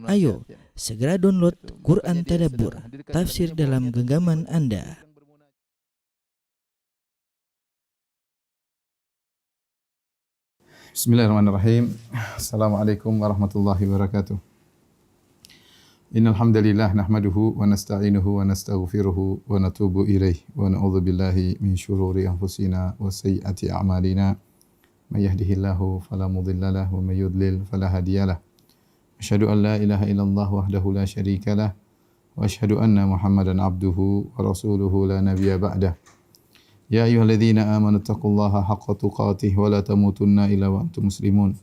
Ayo, segera download Quran Tadabbur, tafsir dalam genggaman Anda. Bismillahirrahmanirrahim. Assalamualaikum warahmatullahi wabarakatuh. Innal hamdalillah nahmaduhu wa nasta'inuhu wa nastaghfiruhu wa natubu ilaih wa na'udzu billahi min syururi anfusina wa sayyiati a'malina. May yahdihillahu fala mudilla lahu wa may yudlil fala hadiyalah. Asyhadu an la ilaha illallah wahdahu la syarikalah wa asyhadu anna Muhammadan abduhu wa rasuluhu la nabiyya ba'dah. Ya ayyuhalladzina amanu taqullaha haqqa tuqatih wa la tamutunna illa wa antum muslimun.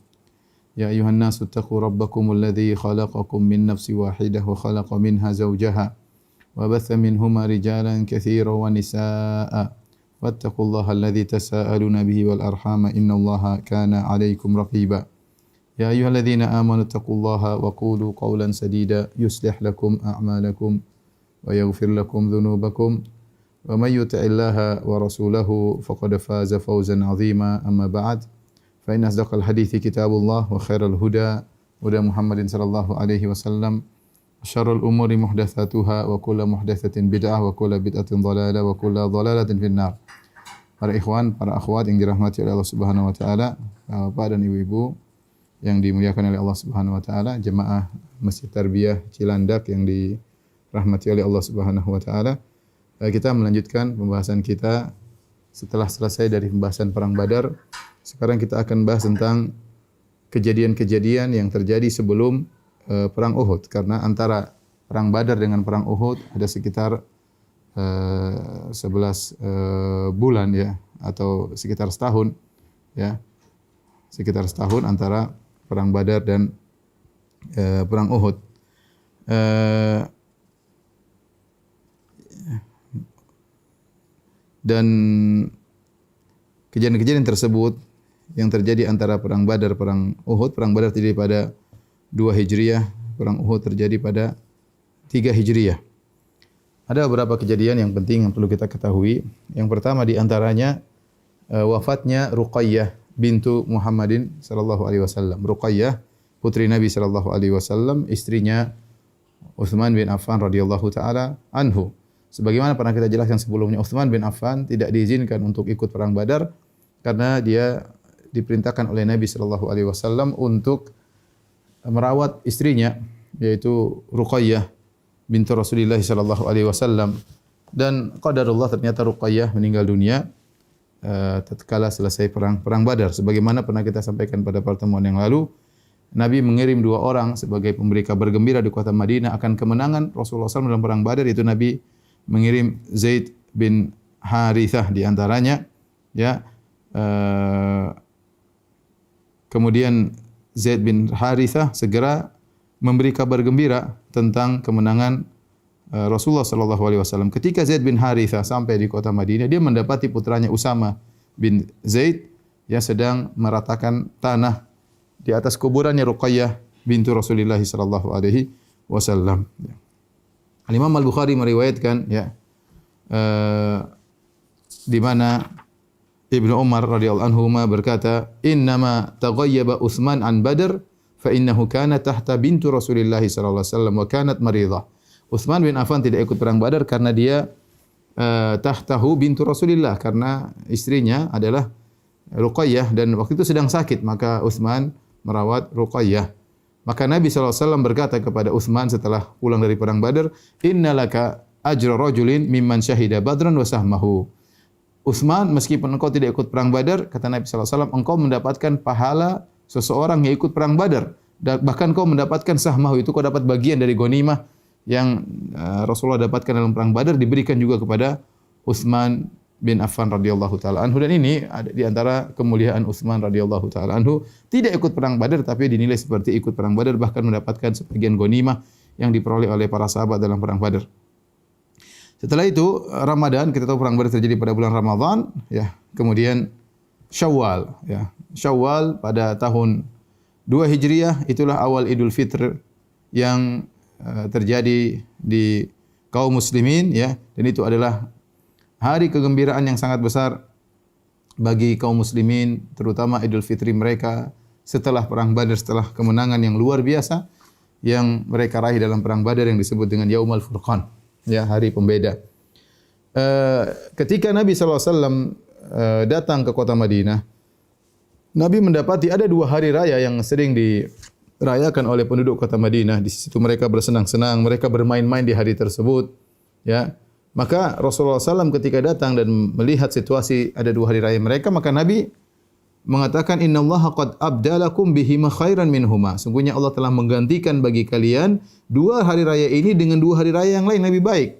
Ya ayyuhan nasu taqu rabbakumul ladzi khalaqakum min nafsin wahidah wa khalaqa minha zawjaha wa batha minhuma rijalan katsiran wa nisaa'a wattaqullaha alladzi tasaaluna bihi wal arhama innallaha kana 'alaykum raqiba. Ya ayyuhalladzina amanu taqullaha wa qulu qawlan sadida yuslih lakum a'malakum wa yaghfir lakum dhunubakum wa may yuti'illaha wa rasulahu faqad faza fawzan 'azima amma ba'd fa inna asdaqal hadithi kitabullah wa khairal huda huda Muhammadin sallallahu alaihi wasallam wa syarrul umuri muhdatsatuha wa kullu muhdatsatin bid'ah wa kullu bid'atin dhalalah wa kullu dhalalatin finnar. Para ikhwan, para akhwat yang dirahmati oleh Allah Subhanahu wa taala, Bapak dan Ibu-ibu yang dimuliakan oleh Allah Subhanahu wa taala, jemaah Masjid Tarbiyah Cilandak yang dirahmati oleh Allah Subhanahu wa taala. Kita melanjutkan pembahasan kita setelah selesai dari pembahasan perang Badar. Sekarang kita akan bahas tentang kejadian-kejadian yang terjadi sebelum perang Uhud, karena antara perang Badar dengan perang Uhud ada sekitar 11 bulan ya, atau sekitar setahun ya. Sekitar setahun antara perang Badar dan perang Uhud. Dan kejadian-kejadian tersebut yang terjadi antara perang Badar, perang Uhud. Perang Badar terjadi pada 2 Hijriah, perang Uhud terjadi pada 3 Hijriah. Ada beberapa kejadian yang penting yang perlu kita ketahui. Yang pertama di antaranya wafatnya Ruqayyah bintu Muhammadin sallallahu alaihi wasallam. Ruqayyah putri Nabi sallallahu alaihi wasallam, istrinya Utsman bin Affan radhiyallahu taala anhu. Sebagaimana pernah kita jelaskan sebelumnya, Utsman bin Affan tidak diizinkan untuk ikut perang Badar karena dia diperintahkan oleh Nabi sallallahu alaihi wasallam untuk merawat istrinya, yaitu Ruqayyah bintu Rasulullah sallallahu alaihi wasallam. Dan qadarullah, ternyata Ruqayyah meninggal dunia tatkala selesai perang Badar. Sebagaimana pernah kita sampaikan pada pertemuan yang lalu, Nabi mengirim 2 orang sebagai pemberi kabar gembira di kota Madinah akan kemenangan Rasulullah SAW dalam perang Badar. Itu Nabi mengirim Zaid bin Harithah di antaranya ya. Kemudian Zaid bin Harithah segera memberi kabar gembira tentang kemenangan Rasulullah sallallahu alaihi wasallam. Ketika Zaid bin Harithah sampai di kota Madinah, dia mendapati putranya Usama bin Zaid yang sedang meratakan tanah di atas kuburannya Ruqayyah bintu Rasulullah sallallahu alaihi wasallam. Al-Imam Al-Bukhari meriwayatkan ya, di mana Ibnu Umar radhiyallahu anhuma berkata, "Innama taghayyaba Utsman an Badr fa innahu kana tahta bintu Rasulillah sallallahu alaihi wasallam wa kanat maridah." Utsman bin Affan tidak ikut perang Badar karena dia tahtahu bintu Rasulillah, karena istrinya adalah Ruqayyah dan waktu itu sedang sakit, maka Utsman merawat Ruqayyah. Maka Nabi SAW berkata kepada Utsman setelah pulang dari perang Badar, "Innalaka ajra rajulin mimman syahida Badran wa sahmahu." Utsman, meskipun engkau tidak ikut perang Badar, kata Nabi SAW, engkau mendapatkan pahala seseorang yang ikut perang Badar. Bahkan kau mendapatkan sahmahu, itu kau dapat bagian dari ghanimah yang Rasulullah dapatkan dalam perang Badar, diberikan juga kepada Utsman bin Affan radhiyallahu taala anhu. Dan ini ada di antara kemuliaan Utsman radhiyallahu taala anhu, tidak ikut perang Badar tapi dinilai seperti ikut perang Badar, bahkan mendapatkan sebagian ghanimah yang diperoleh oleh para sahabat dalam perang Badar. Setelah itu Ramadan, kita tahu perang Badar terjadi pada bulan Ramadan ya. Kemudian Syawal ya. Syawal pada tahun 2 Hijriah, itulah awal Idul Fitr yang terjadi di kaum muslimin ya, dan itu adalah hari kegembiraan yang sangat besar bagi kaum muslimin, terutama Idul Fitri mereka setelah perang Badar, setelah kemenangan yang luar biasa. yang mereka raih dalam perang Badar yang disebut dengan Yaumul Furqan, ya, hari pembeda. Ketika Nabi SAW datang ke kota Madinah, Nabi mendapati ada 2 hari raya yang sering dirayakan oleh penduduk kota Madinah. Di situ mereka bersenang-senang, mereka bermain-main di hari tersebut. Ya, maka Rasulullah SAW ketika datang dan melihat situasi ada 2 hari raya mereka, maka Nabi mengatakan, Innallaha qad abdalakum bihima khairan minhuma. Sungguhnya Allah telah menggantikan bagi kalian 2 hari raya ini dengan 2 hari raya yang lain lebih baik.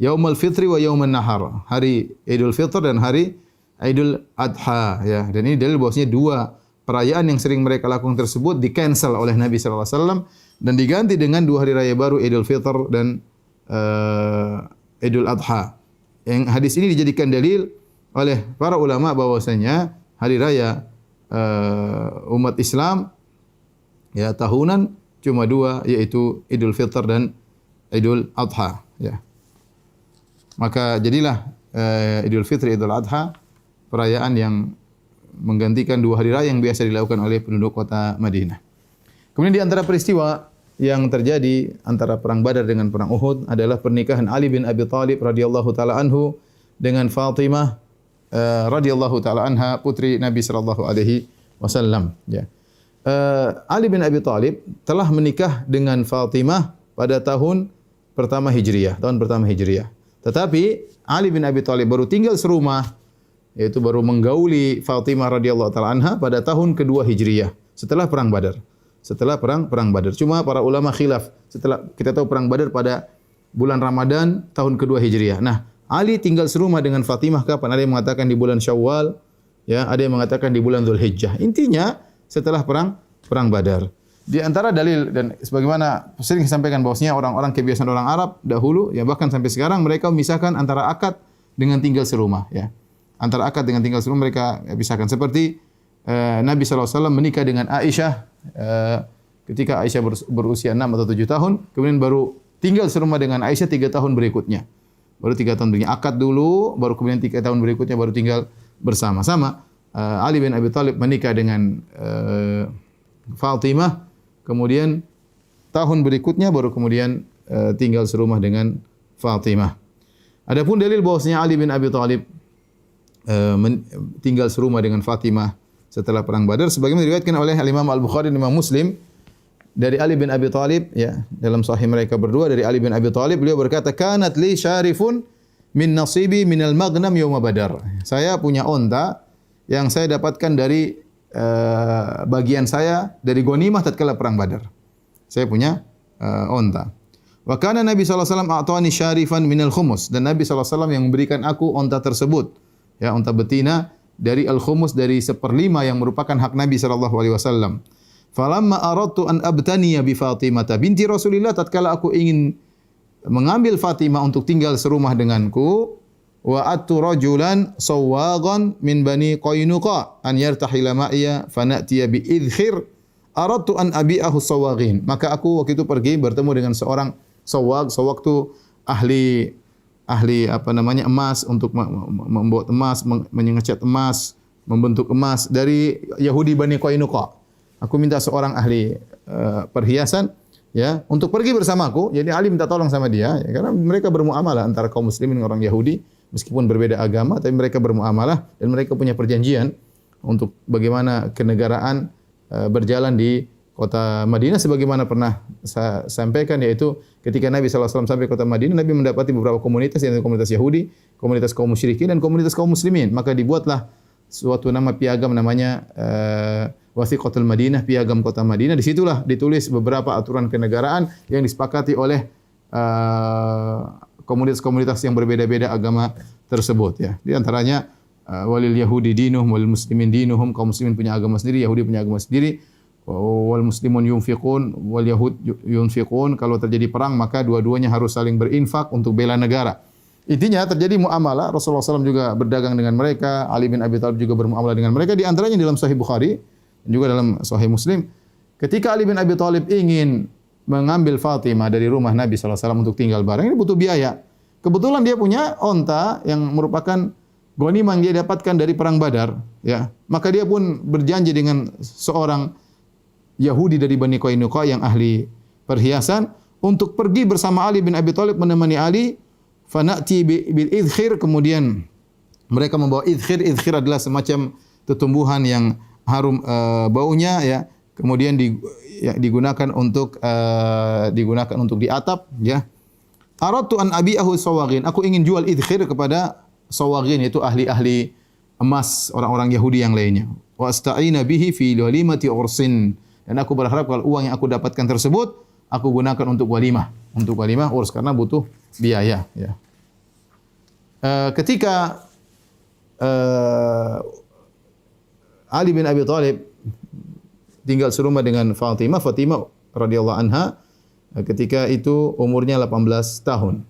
Yaumul Fitri wa Yaumun Nahar. Hari Idul Fitr dan hari Idul Adha, ya. Dan ini dalil bahwasanya 2 perayaan yang sering mereka lakukan tersebut di-cancel oleh Nabi sallallahu alaihi wasallam dan diganti dengan 2 hari raya baru, Idul Fitr dan Idul Adha. Yang hadis ini dijadikan dalil oleh para ulama bahwasanya hari raya umat Islam, ya, tahunan cuma 2, yaitu Idul Fitr dan Idul Adha, ya. Maka jadilah Idul Fitri, Idul Adha perayaan yang menggantikan 2 hari raya yang biasa dilakukan oleh penduduk kota Madinah. Kemudian di antara peristiwa yang terjadi antara perang Badar dengan perang Uhud adalah pernikahan Ali bin Abi Thalib radhiyallahu taala anhu dengan Fatimah radhiyallahu taala anha, putri Nabi sallallahu alaihi wasallam, ya. Ali bin Abi Thalib telah menikah dengan Fatimah pada tahun pertama Hijriah. Tetapi Ali bin Abi Thalib baru tinggal serumah, yaitu baru menggauli Fatimah radhiyallahu taala anha pada tahun kedua Hijriah, setelah perang Badar. Cuma para ulama khilaf. Setelah kita tahu perang Badar pada bulan Ramadan tahun kedua Hijriah. Nah, Ali tinggal serumah dengan Fatimah kapan? Ada yang mengatakan di bulan Syawal, ya, ada yang mengatakan di bulan Dzulhijjah. Intinya setelah perang Badar. Di antara dalil dan sebagaimana sering disampaikan bahwasanya orang-orang kebiasaan orang Arab dahulu, ya, bahkan sampai sekarang mereka memisahkan antara akad dengan tinggal serumah, ya. Antara akad dengan tinggal serumah mereka pisahkan. Seperti Nabi SAW menikah dengan Aisyah ketika Aisyah berusia 6 atau 7 tahun, kemudian baru tinggal serumah dengan Aisyah 3 tahun berikutnya. Baru 3 tahun berikutnya akad dulu, baru kemudian 3 tahun berikutnya baru tinggal bersama-sama. Ali bin Abi Thalib menikah dengan Fatimah, kemudian tahun berikutnya baru kemudian tinggal serumah dengan Fatimah. Adapun dalil bahwasanya Ali bin Abi Thalib tinggal serumah dengan Fatimah setelah perang Badar sebagaimana diriwayatkan oleh Imam Al-Bukhari dan Imam Muslim dari Ali bin Abi Thalib, ya, dalam sahih mereka berdua dari Ali bin Abi Thalib, beliau berkata, "Kanat li syarifun min nasibi minal maghnam yaum Badar." Saya punya onta yang saya dapatkan dari bagian saya dari ghanimah tatkala perang Badar. Saya punya onta. Wa kana Nabi sallallahu alaihi wasallam a'tani syarifan minal khumus, dan Nabi sallallahu alaihi wasallam yang memberikan aku onta tersebut, ya, onta betina dari al-khumus, dari 1/5 yang merupakan hak Nabi sallallahu alaihi wasallam. Falamma aradtu an abtaniya bi Fatimah binti Rasulillah, tatkala aku ingin mengambil Fatimah untuk tinggal serumah denganku, wa attu rajulan sawwagan min bani Qainuqa an yartahila ma'iya fanatiya bi idkhir aradtu an abi'ahu sawwagin. Maka aku waktu itu pergi bertemu dengan seorang sawwag. Sawwag itu ahli emas, untuk membuat emas, mengecat emas, membentuk emas dari Yahudi Bani Qainuqa. Aku minta seorang ahli perhiasan, ya, untuk pergi bersamaku. Jadi Ali minta tolong sama dia, ya, karena mereka bermuamalah antara kaum muslimin dengan orang Yahudi, meskipun berbeda agama, tapi mereka bermuamalah dan mereka punya perjanjian untuk bagaimana kenegaraan berjalan di kota Madinah, sebagaimana pernah saya sampaikan, yaitu ketika Nabi SAW sampai kota Madinah, Nabi mendapati beberapa komunitas, yaitu komunitas Yahudi, komunitas kaum musyrikin, dan komunitas kaum muslimin. Maka dibuatlah suatu nama piagam namanya Wathiqatul Madinah, piagam kota Madinah. Disitulah ditulis beberapa aturan kenegaraan yang disepakati oleh komunitas-komunitas yang berbeda-beda agama tersebut, ya. Di antaranya walil Yahudi dinuhum walil muslimin dinuhum, kaum muslimin punya agama sendiri, Yahudi punya agama sendiri. Wal muslimun yunfiqun wal yahud yunfiqun. Kalau terjadi perang maka dua-duanya harus saling berinfak untuk bela negara. Intinya terjadi muamalah. Rasulullah SAW juga berdagang dengan mereka. Ali bin Abi Thalib juga bermuamalah dengan mereka. Di antaranya dalam Sahih Bukhari dan juga dalam Sahih Muslim, ketika Ali bin Abi Thalib ingin mengambil Fatimah dari rumah Nabi SAW untuk tinggal bareng, ini butuh biaya. Kebetulan dia punya onta yang merupakan ghanimah yang dia dapatkan dari perang Badar, ya. Maka dia pun berjanji dengan seorang Yahudi dari Bani Qainuqa yang ahli perhiasan untuk pergi bersama Ali bin Abi Thalib menemani Ali. Fana'ti bil idkhir, kemudian mereka membawa idkhir. Idkhir adalah semacam tumbuhan yang harum baunya ya. Kemudian digunakan untuk di atap ya. Aradtu an abi'ahu sawaghin. Aku ingin jual idkhir kepada sawaghin, yaitu ahli-ahli emas, orang-orang Yahudi yang lainnya. Wa asta'ina bihi fi walimati ursin. Dan aku berharap kalau uang yang aku dapatkan tersebut aku gunakan untuk walimah urs, karena butuh biaya ya. Ketika Ali bin Abi Thalib tinggal serumah dengan Fatimah radhiyallahu anha, ketika itu umurnya 18 tahun.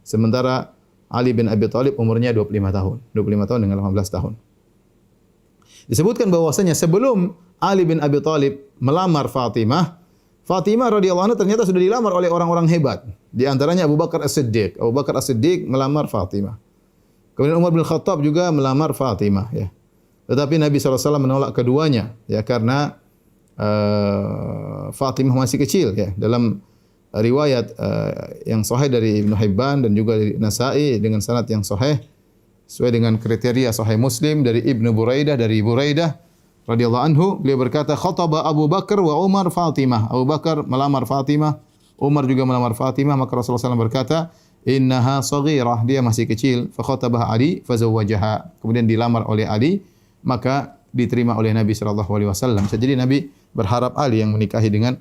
Sementara Ali bin Abi Thalib umurnya 25 tahun. 25 tahun dengan 18 tahun. Disebutkan bahwasanya sebelum Ali bin Abi Thalib melamar Fatimah radhiyallahu anha ternyata sudah dilamar oleh orang-orang hebat. Di antaranya Abu Bakar As-Siddiq. Abu Bakar As-Siddiq melamar Fatimah. Kemudian Umar bin Khattab juga melamar Fatimah ya. Tetapi Nabi SAW menolak keduanya ya, karena Fatimah masih kecil ya. Dalam riwayat yang sahih dari Ibnu Hibban dan juga dari Nasa'i dengan sanad yang sahih sesuai dengan kriteria sahih Muslim dari Ibnu Buraidah, dari Buraidah radhiyallahu anhu, beliau berkata khataba Abu Bakar wa Umar Fatimah. Abu Bakar melamar Fatimah, Umar juga melamar Fatimah, maka Rasulullah SAW berkata, innaha saghirah, dia masih kecil. Fa khatabah Ali fa zawwajaha. Kemudian dilamar oleh Ali, maka diterima oleh Nabi sallallahu alaihi wasallam. Jadi Nabi berharap Ali yang menikahi dengan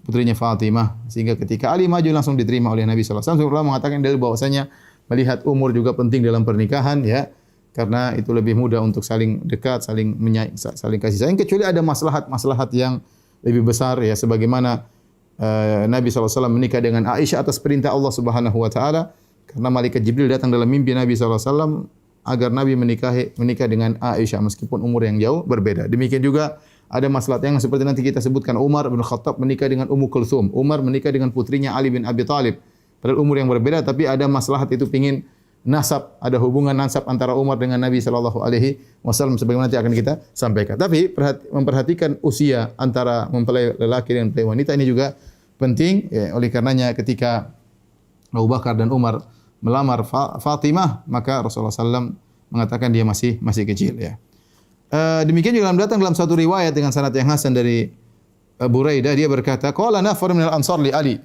putrinya Fatimah, sehingga ketika Ali maju langsung diterima oleh Nabi sallallahu alaihi wasallam. Rasulullah mengatakan dalil bahwasanya melihat umur juga penting dalam pernikahan ya, karena itu lebih mudah untuk saling dekat, saling kasih sayang, kecuali ada maslahat yang lebih besar ya, sebagaimana Nabi SAW menikah dengan Aisyah atas perintah Allah Subhanahu wa taala, karena malaikat Jibril datang dalam mimpi Nabi SAW agar Nabi menikah dengan Aisyah meskipun umur yang jauh berbeda. Demikian juga ada maslahat yang seperti nanti kita sebutkan, Umar bin Khattab menikah dengan Ummu Kulthum, Umar menikah dengan putrinya Ali bin Abi Thalib. Padahal umur yang berbeda, tapi ada maslahat itu pingin nasab, ada hubungan nasab antara Umar dengan Nabi sallallahu alaihi wasallam sebagaimana nanti akan kita sampaikan. Tapi memperhatikan usia antara mempelai lelaki dan mempelai wanita ini juga penting ya, oleh karenanya ketika Abu Bakar dan Umar melamar Fatimah, maka Rasulullah SAW mengatakan dia masih kecil ya. Demikian juga datang dalam satu riwayat dengan sanad yang hasan dari Buraidah, dia berkata, qala nafar minal ansar li Ali.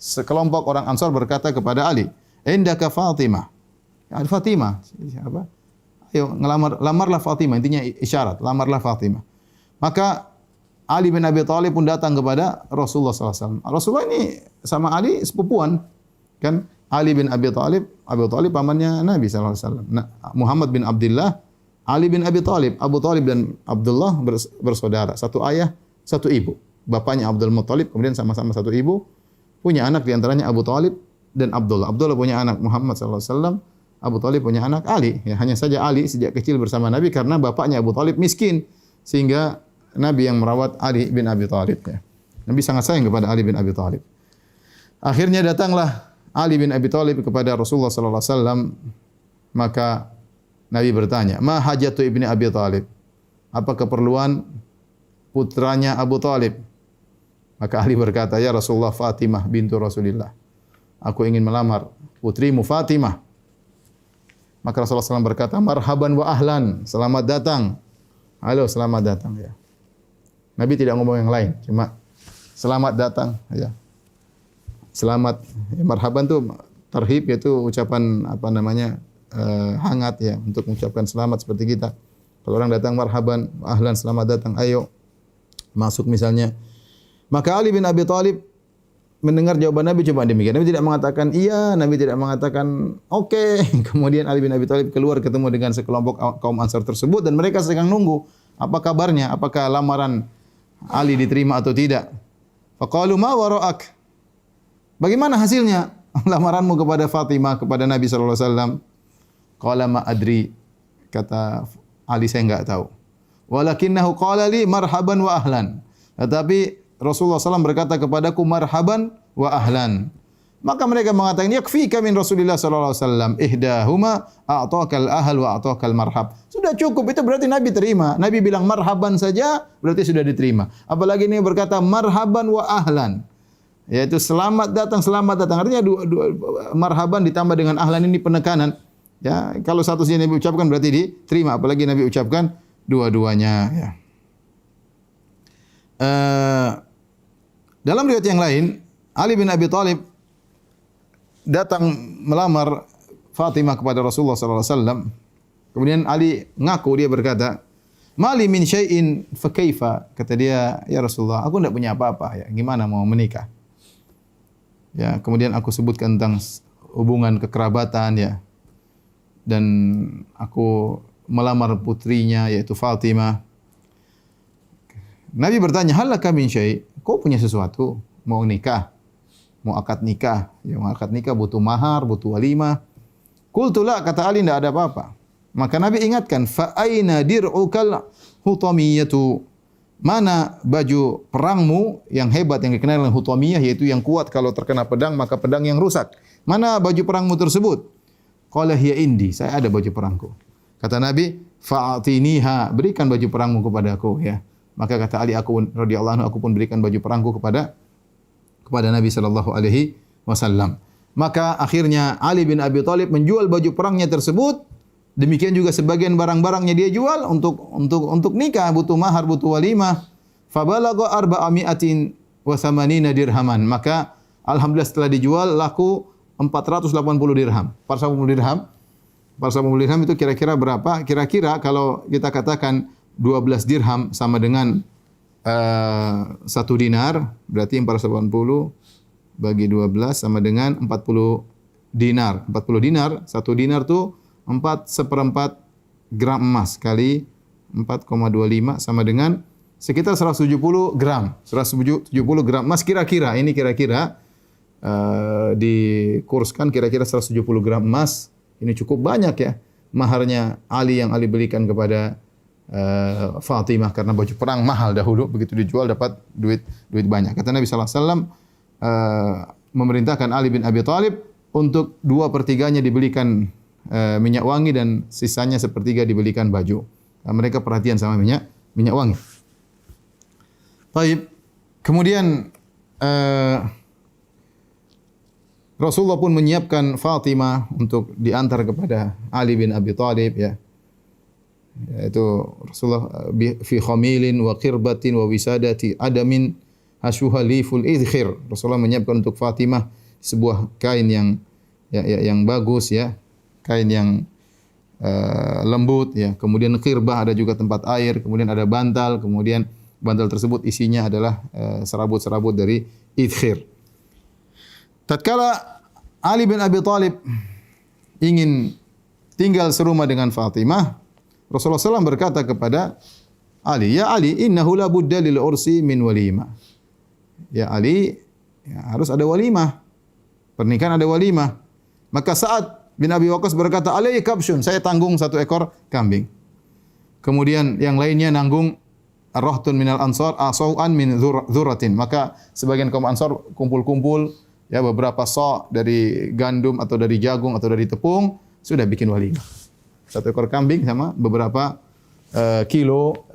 Sekelompok orang Ansar berkata kepada Ali, indaka Fatimah. Fatimah apa? Ayo lamarlah Fatimah, intinya isyarat, lamarlah Fatimah. Maka Ali bin Abi Thalib pun datang kepada Rasulullah SAW. Rasulullah ini sama Ali sepupuan, kan? Ali bin Abi Thalib pamannya Nabi SAW. Nah, Muhammad bin Abdullah, Ali bin Abi Thalib, Abu Thalib dan Abdullah bersaudara, satu ayah, satu ibu. Bapaknya Abdul Muttalib, kemudian sama-sama satu ibu, punya anak di antaranya Abu Thalib dan Abdullah. Abdullah punya anak Muhammad SAW, Abu Thalib punya anak Ali. Ya, hanya saja Ali sejak kecil bersama Nabi karena bapaknya Abu Thalib miskin, sehingga Nabi yang merawat Ali bin Abi Thalib. Ya. Nabi sangat sayang kepada Ali bin Abi Thalib. Akhirnya datanglah Ali bin Abi Thalib kepada Rasulullah SAW. Maka Nabi bertanya, ma hajatu ibni Abi Thalib? Apa keperluan putranya Abu Thalib? Maka Ali berkata, ya Rasulullah, Fatimah bintu Rasulillah. Aku ingin melamar putrimu Fatimah. Maka Rasulullah SAW berkata, marhaban wa ahlan, selamat datang. Halo, selamat datang ya. Nabi tidak ngomong yang lain, cuma selamat datang ya. Selamat, ya, marhaban itu tarhib, yaitu ucapan hangat ya, untuk mengucapkan selamat seperti kita. Kalau orang datang marhaban, ahlan, selamat datang, ayo masuk misalnya. Maka Ali bin Abi Thalib mendengar jawaban Nabi cuma demikian. Nabi tidak mengatakan iya, Nabi tidak mengatakan oke. Kemudian Ali bin Abi Thalib keluar ketemu dengan sekelompok kaum Ansar tersebut dan mereka sedang nunggu apa kabarnya, apakah lamaran Ali diterima atau tidak. Faqalu ma wara'ak? Bagaimana hasilnya lamaranmu kepada Fatimah, kepada Nabi sallallahu alaihi wasallam? Qala ma adri. Kata Ali, saya enggak tahu. Walakinnahu qala li marhaban wa ahlan. Tetapi Rasulullah SAW berkata kepadaku marhaban wa ahlan. Maka mereka mengatakan yakfika min Rasulillah sallallahu alaihi wasallam ihdahuma a'taqal ahl wa a'taqal marhab. Sudah cukup, itu berarti Nabi terima. Nabi bilang marhaban saja berarti sudah diterima. Apalagi ini berkata marhaban wa ahlan. yaitu selamat datang, selamat datang. Artinya marhaban ditambah dengan ahlan ini penekanan. Ya, kalau satu saja Nabi ucapkan berarti diterima, apalagi Nabi ucapkan dua-duanya. Ya. Dalam riwayat yang lain, Ali bin Abi Thalib datang melamar Fatimah kepada Rasulullah sallallahu alaihi wasallam. Kemudian Ali ngaku, dia berkata, "Mali min syai'in fa kaifa?" Kata dia, "Ya Rasulullah, aku tidak punya apa-apa ya. Gimana mau menikah?" Ya, kemudian aku sebutkan tentang hubungan kekerabatan ya. Dan aku melamar putrinya yaitu Fatimah. Nabi bertanya, "Hal laka min syai'?" Kau punya sesuatu? Mau nikah? Mau akad nikah? Ya, mau akad nikah butuh mahar, butuh walimah. Qultu la, kata Ali, tidak ada apa-apa. Maka Nabi ingatkan, "Fa aina dir'ukal hutamiyatu?" Mana baju perangmu yang hebat yang dikenal dengan hutamiyah, yaitu yang kuat kalau terkena pedang maka pedang yang rusak. Mana baju perangmu tersebut? Qala hiya indi, saya ada baju perangku. Kata Nabi, "Fa'atiniha, berikan baju perangmu kepadaku ya." Maka kata Ali, aku radhiyallahu anhu, aku pun berikan baju perangku kepada Nabi sallallahu alaihi wasallam. Maka akhirnya Ali bin Abi Thalib menjual baju perangnya tersebut. Demikian juga sebagian barang-barangnya dia jual untuk nikah, butuh mahar, butuh walimah. Fabalagha 480 dirhaman. Maka alhamdulillah setelah dijual laku 480 dirham. 480 dirham itu kira-kira berapa? Kira-kira kalau kita katakan 12 dirham sama dengan 1 dinar, berarti 480 bagi 12 sama dengan 40 dinar. 40 dinar, 1 dinar tuh 4/4 gram emas kali 4,25 sama dengan sekitar 170 gram. 170 gram emas kira-kira. Ini kira-kira dikurskan kira-kira 170 gram emas. Ini cukup banyak ya. Maharnya Ali yang Ali belikan kepada Fatimah karena baju perang mahal dahulu, begitu dijual dapat duit banyak. Kata Nabi sallallahu alaihi wasallam memerintahkan Ali bin Abi Thalib untuk 2/3-nya dibelikan minyak wangi dan sisanya 1/3 dibelikan baju. Nah, mereka perhatian sama minyak wangi. Baik. Kemudian Rasulullah pun menyiapkan Fatimah untuk diantar kepada Ali bin Abi Thalib ya. Yaitu Rasulullah fi khamilin wa qirbatin wa wisadati adamin hashuha liful idkhir. Rasulullah menyiapkan untuk Fatimah sebuah kain yang bagus ya. Kain yang lembut ya. Kemudian qirbah, ada juga tempat air, kemudian ada bantal, kemudian bantal tersebut isinya adalah serabut-serabut dari idkhir. Tatkala Ali bin Abi Thalib ingin tinggal serumah dengan Fatimah, Rasulullah SAW berkata kepada Ali, "Ya Ali, innahu la budda lil ursi min walimah." Ya Ali, ya, harus ada walimah. Pernikahan ada walimah. Maka Sa'ad bin Abi Waqqas berkata, "Alayya kabsyun," saya tanggung 1 ekor kambing. Kemudian yang lainnya nanggung ar-rahtun minal ansar asau'an min dzurratin. Maka sebagian kaum Ansar kumpul-kumpul ya beberapa sa' dari gandum atau dari jagung atau dari tepung, sudah bikin walimah. 1 ekor kambing sama beberapa kilo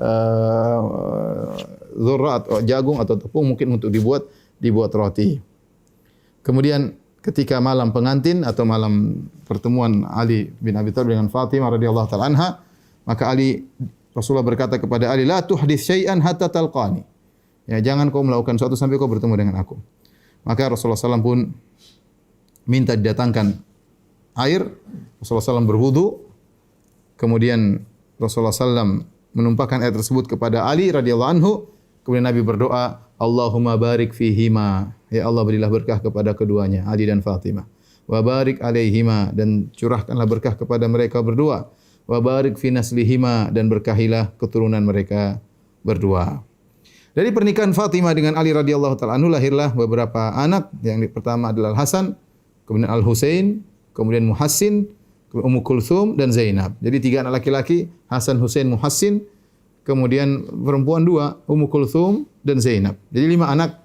dzurra atau jagung atau tepung mungkin untuk dibuat roti. Kemudian ketika malam pengantin atau malam pertemuan Ali bin Abi Thalib dengan Fatimah radhiyallahu taala anha, maka Rasulullah berkata kepada Ali, "La tuhdits syai'an hatta talqani." Ya, jangan kau melakukan sesuatu sampai kau bertemu dengan aku. Maka Rasulullah SAW pun minta didatangkan air. Rasulullah SAW berwudu. Kemudian Rasulullah SAW menumpahkan air tersebut kepada Ali radhiyallahu anhu. Kemudian Nabi berdoa, "Allahumma barik fihima." Ya Allah, berilah berkah kepada keduanya, Ali dan Fatimah. Wa barik alaihima, dan curahkanlah berkah kepada mereka berdua. Wa barik fi naslihima, dan berkahilah keturunan mereka berdua. Dari pernikahan Fatimah dengan Ali radhiyallahu taala anhu lahirlah beberapa anak. Yang pertama adalah Al-Hasan, kemudian Al-Husain, kemudian Muhassin, Ummu Kulthum dan Zainab. Jadi 3 anak laki-laki, Hasan, Husain, Muhassin. Kemudian perempuan 2, Ummu Kulthum dan Zainab. Jadi 5 anak,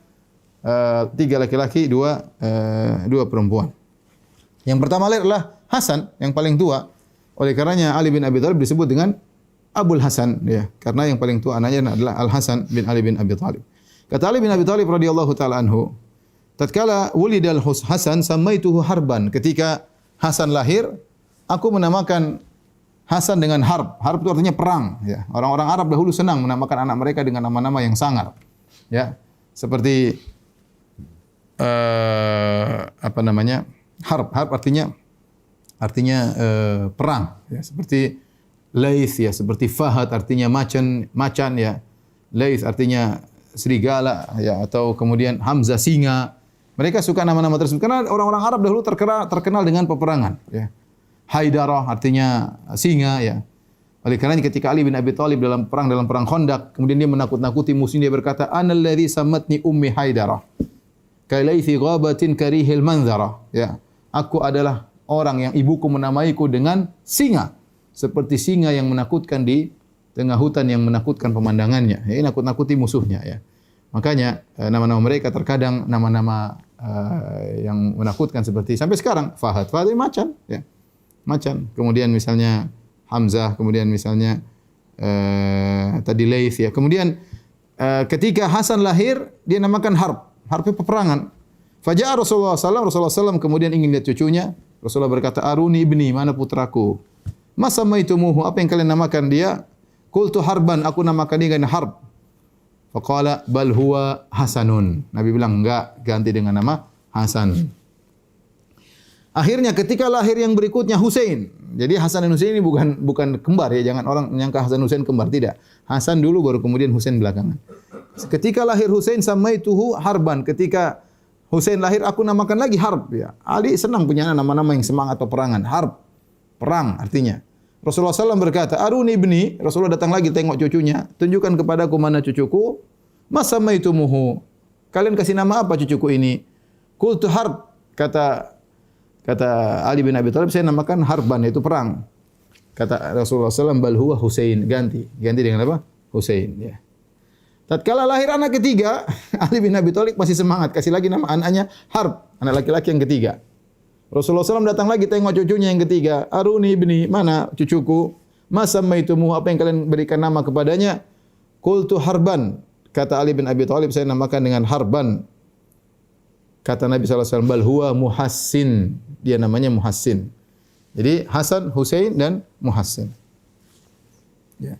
3 laki-laki, 2 perempuan. Yang pertama lahir adalah Hasan, yang paling tua. Oleh karenanya Ali bin Abi Thalib disebut dengan Abul Hasan ya, karena yang paling tua anaknya adalah Al Hasan bin Ali bin Abi Thalib. Kata Ali bin Abi Thalib radhiyallahu taala anhu, tatkala wulidal Hasan samaituhu harban. Ketika Hasan lahir, aku menamakan Hasan dengan harb. Harb itu artinya perang, ya. Orang-orang Arab dahulu senang menamakan anak mereka dengan nama-nama yang sangar. Ya. Seperti apa namanya? Harb. Harb artinya perang, ya. Seperti Laith, ya, seperti Fahad artinya macan ya. Laith artinya serigala, ya, atau kemudian Hamzah singa. Mereka suka nama-nama tersebut karena orang-orang Arab dahulu terkenal dengan peperangan, ya. Haidarah artinya singa, ya. Oleh karena ketika Ali bin Abi Thalib dalam perang Khandaq, kemudian dia menakut-nakuti musuh, dia berkata, "Ana alladhi sammatni ummi Haidarah. Kalaithi ghabatin karihil manzara." Ya, aku adalah orang yang ibuku menamaiku dengan singa, seperti singa yang menakutkan di tengah hutan yang menakutkan pemandangannya. Ya, nakut-nakuti musuhnya, ya. Makanya nama-nama mereka terkadang nama-nama yang menakutkan seperti sampai sekarang Fahad itu macan, ya. Macan. Kemudian misalnya Hamzah, kemudian misalnya tadi Laith, ya. Kemudian ketika Hasan lahir, dia namakan Harb. Harb itu peperangan. Faja'a Rasulullah SAW kemudian ingin lihat cucunya. Rasulullah berkata, "Aruni ibni, mana putraku?" "Ma samaitumuhu, apa yang kalian namakan dia?" "Qultu harban, aku namakan dia dengan Harb." Faqala bal huwa Hasanun. Nabi bilang, enggak, ganti dengan nama Hasan. Akhirnya ketika lahir yang berikutnya Husain. Jadi Hasan dan Husain ini bukan kembar, ya, jangan orang menyangka Hasan Husain kembar, tidak. Hasan dulu baru kemudian Husain belakangan. Ketika lahir Husain samaituhu harban. Ketika Husain lahir aku namakan lagi Harb, ya. Ali senang punya nama-nama yang semangat peperangan. Harb, perang artinya. Rasulullah SAW berkata, "Aruni ibni." Rasulullah datang lagi tengok cucunya, "Tunjukkan kepadaku mana cucuku." "Ma samaitumuhu." Kalian kasih nama apa cucuku ini? "Qultu Harb." Kata Ali bin Abi Thalib, saya namakan Harban, yaitu perang. Kata Rasulullah SAW, "Bal huwa Husain." Ganti dengan apa? Husain, ya. Tatkala lahir anak ketiga, Ali bin Abi Thalib masih semangat, kasih lagi nama anaknya Harb, anak laki-laki yang ketiga. Rasulullah SAW datang lagi tengok cucunya yang ketiga. "Aruni ibni," mana cucuku? "Ma samaitumu," apa yang kalian berikan nama kepadanya? "Qultu Harban." Kata Ali bin Abi Thalib, saya namakan dengan Harban. Kata Nabi SAW, "Bal huwa Muhassin." Dia namanya Muhassin. Jadi Hasan, Husain dan Muhassin. Ya.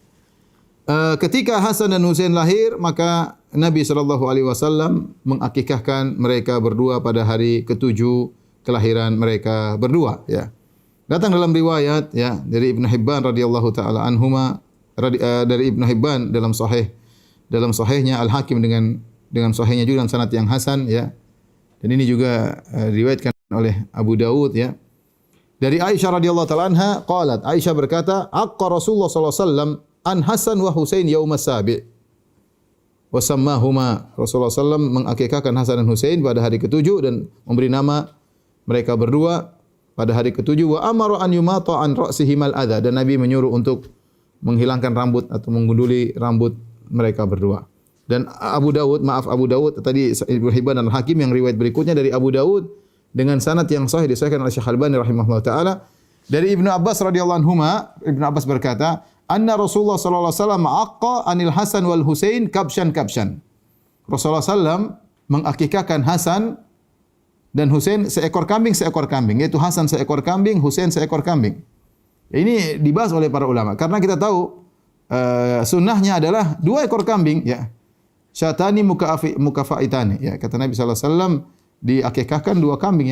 Ketika Hasan dan Husain lahir, maka Nabi SAW mengakikahkan mereka berdua pada hari ke-7 kelahiran mereka berdua, ya. Datang dalam riwayat, ya, dari Ibnu Hibban radhiyallahu taala anhuma, dari Ibnu Hibban dalam sahihnya, Al-Hakim dengan sahihnya juga dalam sanad yang hasan, ya. Dan ini juga diriwayatkan oleh Abu Dawud, ya. Dari Aisyah radhiyallahu taala anha qalat, Aisyah berkata, "Aqqa Rasulullah sallallahu alaihi wasallam an Hasan wa Husain yaum as-sabi'." Wa sammahuma. Rasulullah SAW mengakikahkan Hasan dan Husain pada hari ke-7 dan memberi nama mereka berdua pada hari ke-7. Wa amara an yumata an ra'sihimal adha, dan Nabi menyuruh untuk menghilangkan rambut atau menggunduli rambut mereka berdua. Dan Abu Dawud tadi Ibnu Hibban dan Hakim yang riwayat berikutnya dari Abu Dawud dengan sanad yang sahih disahihkan oleh Syekh Al-Albani rahimahullah taala dari Ibnu Abbas radhiyallahu anhuma. Ibnu Abbas berkata, "Anna Rasulullah sallallahu alaihi wasallam aqqa anil Hasan wal Husain kabshan." Rasulullah SAW mengakikahkan Hasan dan Husain seekor kambing, yaitu Hasan seekor kambing, Husain seekor kambing. Ini dibahas oleh para ulama karena kita tahu sunnahnya adalah 2 ekor kambing, ya. Syatani mukafaitani, ya. Kata Nabi sallallahu alaihi wasallam diakikahkan 2 kambing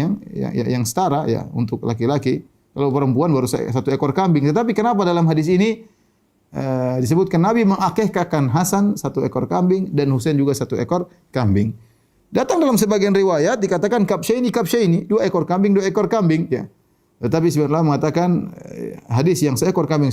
yang setara, ya, untuk laki-laki. Kalau perempuan baru 1 ekor kambing. Tetapi kenapa dalam hadis ini disebutkan Nabi mengakikahkan Hasan 1 ekor kambing dan Husain juga 1 ekor kambing? Datang dalam sebagian riwayat dikatakan kabsyaini, 2 ekor kambing, 2 ekor kambing, ya. Tetapi sebenarnya mengatakan hadis yang seekor kambing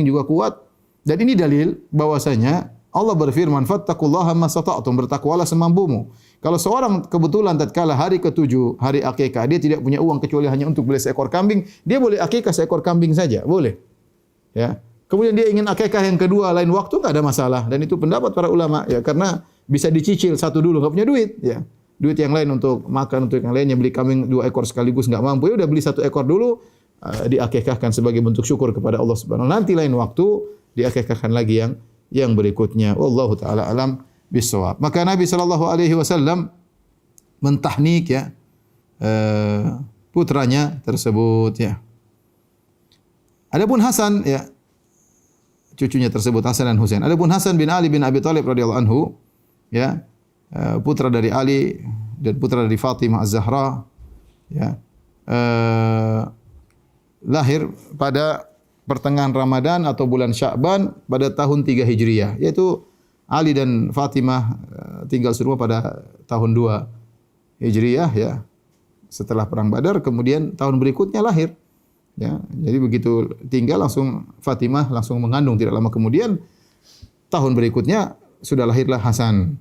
juga kuat, dan ini dalil bahwasanya Allah berfirman, "Fattaqullaha masata'tum," bertakwalah semampumu. Kalau seorang kebetulan tatkala hari ke-7, hari akikah, dia tidak punya uang kecuali hanya untuk beli seekor kambing, dia boleh akikah seekor kambing saja, boleh. Ya. Kemudian dia ingin akikah yang kedua lain waktu, enggak ada masalah, dan itu pendapat para ulama, ya, karena bisa dicicil 1 dulu, enggak punya duit, ya. Duit yang lain untuk makan, untuk yang lainnya beli kambing 2 ekor sekaligus enggak mampu, ya udah beli 1 ekor dulu, diakikahkan sebagai bentuk syukur kepada Allah Subhanahu wa taala. Nanti lain waktu diakikahkan lagi yang berikutnya. Wallahu taala alam bisawab. Maka Nabi sallallahu alaihi wasallam mentahnik ya putranya tersebut ya. Adapun Hasan ya, cucunya tersebut Hasan dan Husain. Adapun Hasan bin Ali bin Abi Thalib radhiyallahu anhu ya, putra dari Ali dan putra dari Fatimah Az-Zahra ya. Lahir pada pertengahan Ramadan atau bulan Sya'ban pada tahun 3 Hijriah, yaitu Ali dan Fatimah tinggal serumah pada tahun 2 Hijriah ya. Setelah perang Badar, kemudian tahun berikutnya lahir. Ya, jadi begitu tinggal langsung Fatimah langsung mengandung, tidak lama kemudian tahun berikutnya sudah lahirlah Hasan.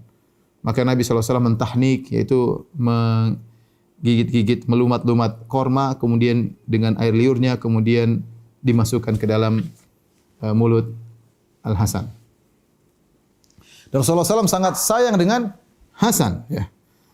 Maka Nabi SAW mentahnik, yaitu menggigit-gigit, melumat-lumat korma, kemudian dengan air liurnya kemudian dimasukkan ke dalam mulut Al-Hasan. Dan Rasulullah SAW sangat sayang dengan Hasan. Ya.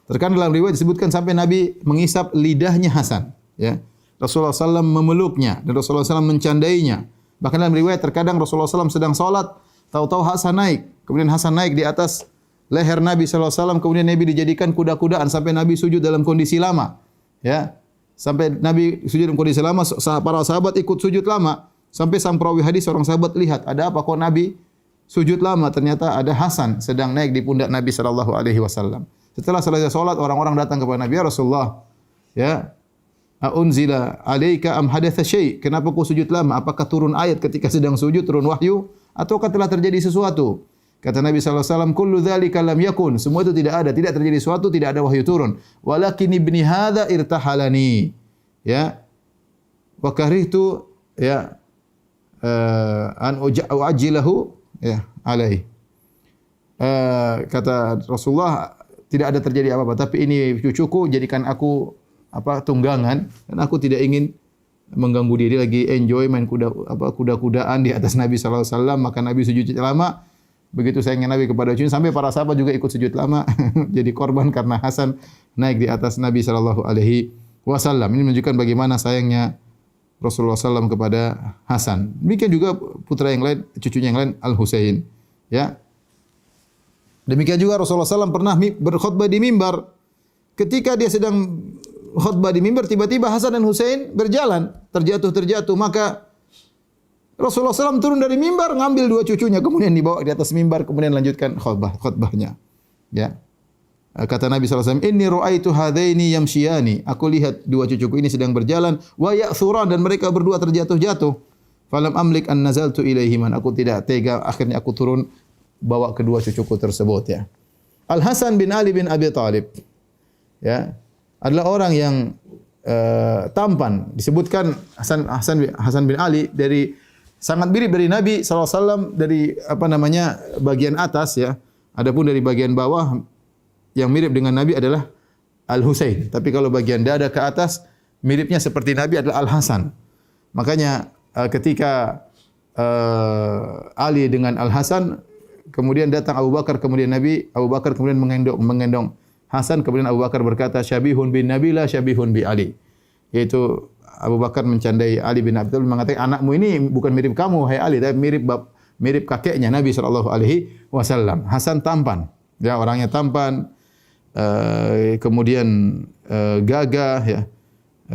Terkadang dalam riwayat disebutkan sampai Nabi mengisap lidahnya Hasan. Ya. Rasulullah SAW memeluknya dan Rasulullah SAW mencandainya. Bahkan dalam riwayat terkadang Rasulullah SAW sedang sholat, tahu-tahu Hasan naik. Kemudian Hasan naik di atas leher Nabi SAW. Kemudian Nabi dijadikan kuda-kudaan sampai Nabi sujud dalam kondisi lama. Ya, sampai Nabi sujud dalam kondisi lama, para sahabat ikut sujud lama. Sampai sang perawi hadis seorang sahabat lihat, ada apa kok Nabi sujud lama? Ternyata ada Hasan sedang naik di pundak Nabi SAW. Setelah selesai sholat, orang-orang datang kepada Nabi, ya Rasulullah, ya, unzila alaika am hadatsa syai'? Kenapa kau sujud lama? Apakah turun ayat ketika sedang sujud, turun wahyu, ataukah telah terjadi sesuatu? Kata Nabi SAW, kullu dzalika lam yakun. Semua itu tidak ada, tidak terjadi sesuatu, tidak ada wahyu turun. Walakin ibni hadza irtahalani. Ya. Wa karihtu ya an uajjilahu ya alaihi. Kata Rasulullah, tidak ada terjadi apa-apa, tapi ini cucuku, jadikan aku tunggangan, dan aku tidak ingin mengganggu dia lagi enjoy main kuda-kudaan di atas Nabi sallallahu alaihi wasallam. Maka Nabi sujud lama. Begitu sayangnya Nabi kepada cucunya, sampai para sahabat juga ikut sujud lama jadi korban karena Hasan naik di atas Nabi sallallahu alaihi wasallam. Ini menunjukkan bagaimana sayangnya Rasulullah SAW kepada Hasan. Demikian juga putra yang lain, cucunya yang lain Al-Husain. Ya. Demikian juga Rasulullah SAW pernah berkhutbah di mimbar. Ketika dia sedang khutbah di mimbar, tiba-tiba Hasan dan Husain berjalan, terjatuh. Maka Rasulullah SAW turun dari mimbar, ngambil dua cucunya, kemudian dibawa di atas mimbar, kemudian lanjutkan khutbahnya. Ya. Kata Nabi SAW, inni ru'aitu hadaini yamshiyani. Aku lihat dua cucuku ini sedang berjalan, wa ya'thuran, dan mereka berdua terjatuh. Falam amlik an nazaltu ilaihiman. Aku tidak tega, akhirnya aku turun bawa kedua cucuku tersebut ya. Al-Hasan bin Ali bin Abi Thalib ya, adalah orang yang tampan. Disebutkan Hasan bin Ali dari sangat mirip dari Nabi SAW dari bagian atas ya. Adapun dari bagian bawah yang mirip dengan Nabi adalah Al-Husain. Tapi kalau bagian dada ke atas miripnya seperti Nabi adalah Al-Hasan. Makanya ketika Ali dengan Al-Hasan, kemudian datang Abu Bakar, kemudian Nabi, Abu Bakar kemudian mengendong Hasan, kemudian Abu Bakar berkata, syabihun bin Nabila, syabihun bi Ali. Yaitu Abu Bakar mencandai Ali bin Abi Thalib, mengatakan anakmu ini bukan mirip kamu, hai Ali, tapi mirip kakeknya Nabi SAW. Hasan tampan, ya, orangnya tampan, kemudian gagah, ya,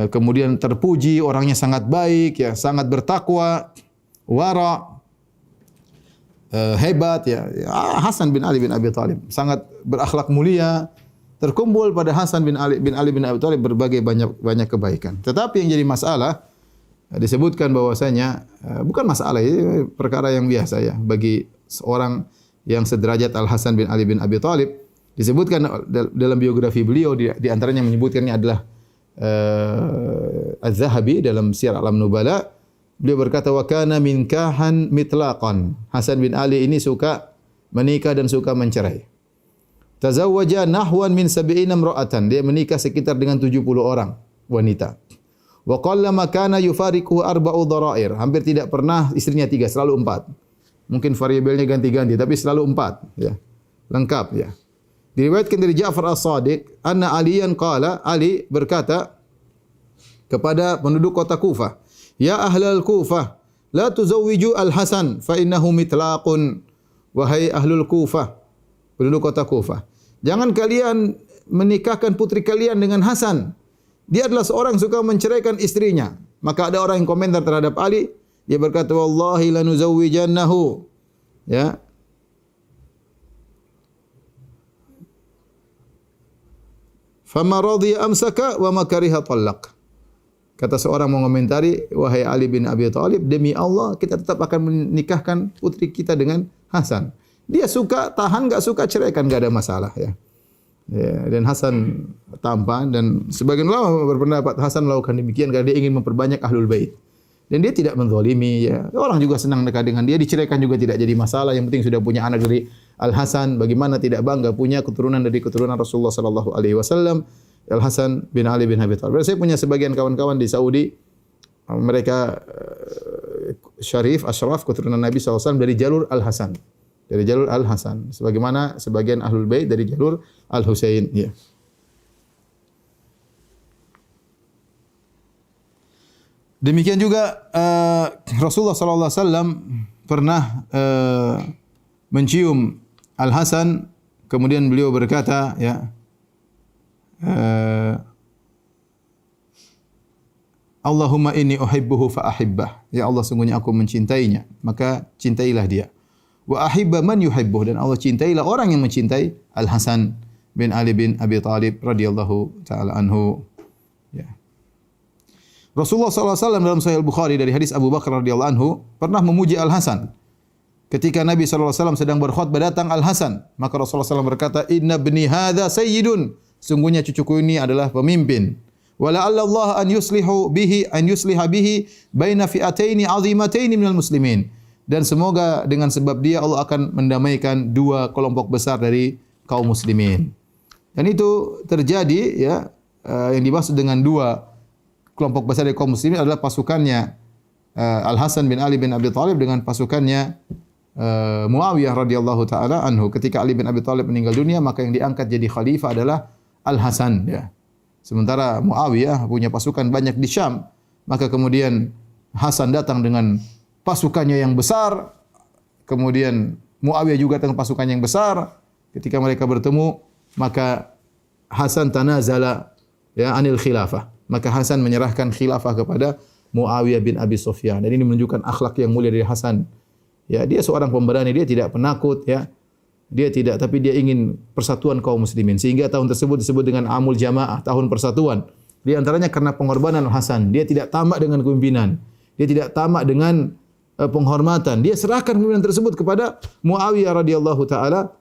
kemudian terpuji, orangnya sangat baik, ya, sangat bertakwa, wara, hebat, ya. Hasan bin Ali bin Abi Thalib sangat berakhlak mulia. Terkumpul pada Hasan bin Ali bin Abi Thalib berbagai banyak kebaikan. Tetapi yang jadi masalah disebutkan bahwasanya bukan masalah, ini perkara yang biasa ya bagi seorang yang sederajat Al-Hasan bin Ali bin Abi Thalib. Disebutkan dalam biografi beliau, di antaranya menyebutkannya adalah Az-Zahabi dalam Syiar A'lam Nubala. Beliau berkata, wa kana min kahan mitlaqan. Hasan bin Ali ini suka menikah dan suka mencerai. Tazawwaja nahwan min 70 imra'atan. Dia menikah sekitar dengan 70 orang wanita. Wa qallama kana yufariquhu arba'u dharair. Hampir tidak pernah istrinya 3, selalu 4. Mungkin variabelnya ganti-ganti, tapi selalu 4, ya. Lengkap, ya. Diriwayatkan dari Ja'far As-Shadiq, anna Aliyan qala, Ali berkata kepada penduduk kota Kufah, ya ahlal Kufah, la tuzawwiju Al-Hasan fa innahu mitlaqun. Wahai ahlul Kufah, penduduk kota Kufah, jangan kalian menikahkan putri kalian dengan Hasan. Dia adalah seorang yang suka menceraikan istrinya. Maka ada orang yang komentar terhadap Ali, dia berkata, "Wallahi lanuzawwijannahu." Ya. Fama radhiya amsaka wa ma kariha talaq. Kata seorang mengomentari, "Wahai Ali bin Abi Thalib, demi Allah kita tetap akan menikahkan putri kita dengan Hasan. Dia suka tahan, enggak suka ceraikan, enggak ada masalah ya." Ya, dan Hasan tampan, dan sebagian ulama berpendapat Hasan melakukan demikian karena dia ingin memperbanyak ahlul bait. Dan dia tidak menzalimi ya. Orang juga senang dekat dengan dia, diceraikan juga tidak jadi masalah. Yang penting sudah punya anak dari Al Hasan, bagaimana tidak bangga punya keturunan dari keturunan Rasulullah sallallahu alaihi wasallam, Al Hasan bin Ali bin Abi Thalib. Saya punya sebagian kawan-kawan di Saudi, mereka syarif, asyraf keturunan Nabi sallallahu alaihi wasallam dari jalur Al Hasan. Dari jalur Al Hasan, sebagaimana sebagian ahlul bait dari jalur Al Husain ya. Demikian juga Rasulullah sallallahu alaihi wasallam pernah mencium Al Hasan, kemudian beliau berkata ya, Allahumma inni uhibbuhu fa ahibbah. Ya Allah, sungguhnya aku mencintainya, maka cintailah dia. Wa ahibba man yuhibbuh, dan Allah cintailah orang yang mencintai Al Hasan bin Ali bin Abi Thalib radhiyallahu taala anhu. Ya. Rasulullah SAW dalam Sahih Al-Bukhari dari hadis Abu Bakar radhiyallahu anhu pernah memuji Al Hasan. Ketika Nabi SAW sedang berkhutbah, datang Al Hasan, maka Rasulullah SAW berkata, "Inna ibni hadza sayyidun." Sungguhnya cucuku ini adalah pemimpin. Wa la'alla Allah an yusliha bihi baina fi'ataini 'azimataini minal muslimin. Dan semoga dengan sebab dia Allah akan mendamaikan dua kelompok besar dari kaum muslimin. Dan itu terjadi ya, yang dimaksud dengan dua kelompok besar dari kaum muslimin adalah pasukannya Al Hasan bin Ali bin Abi Thalib dengan pasukannya Muawiyah radhiyallahu taala anhu. Ketika Ali bin Abi Thalib meninggal dunia, maka yang diangkat jadi khalifah adalah Al Hasan ya. Sementara Muawiyah punya pasukan banyak di Syam, maka kemudian Hasan datang dengan pasukannya yang besar, kemudian Muawiyah juga dengan pasukannya yang besar. Ketika mereka bertemu, maka Hasan tanazala ya anil khilafah. Maka Hasan menyerahkan khilafah kepada Muawiyah bin Abi Sufyan. Dan ini menunjukkan akhlak yang mulia dari Hasan. Ya, dia seorang pemberani, dia tidak penakut ya. Dia tidak, tapi dia ingin persatuan kaum muslimin. Sehingga tahun tersebut disebut dengan Amul Jamaah, tahun persatuan. Di antaranya karena pengorbanan Hasan. Dia tidak tamak dengan kepimpinan. Dia tidak tamak dengan penghormatan. Dia serahkan pimpinan tersebut kepada Muawiyah radhiyallahu taala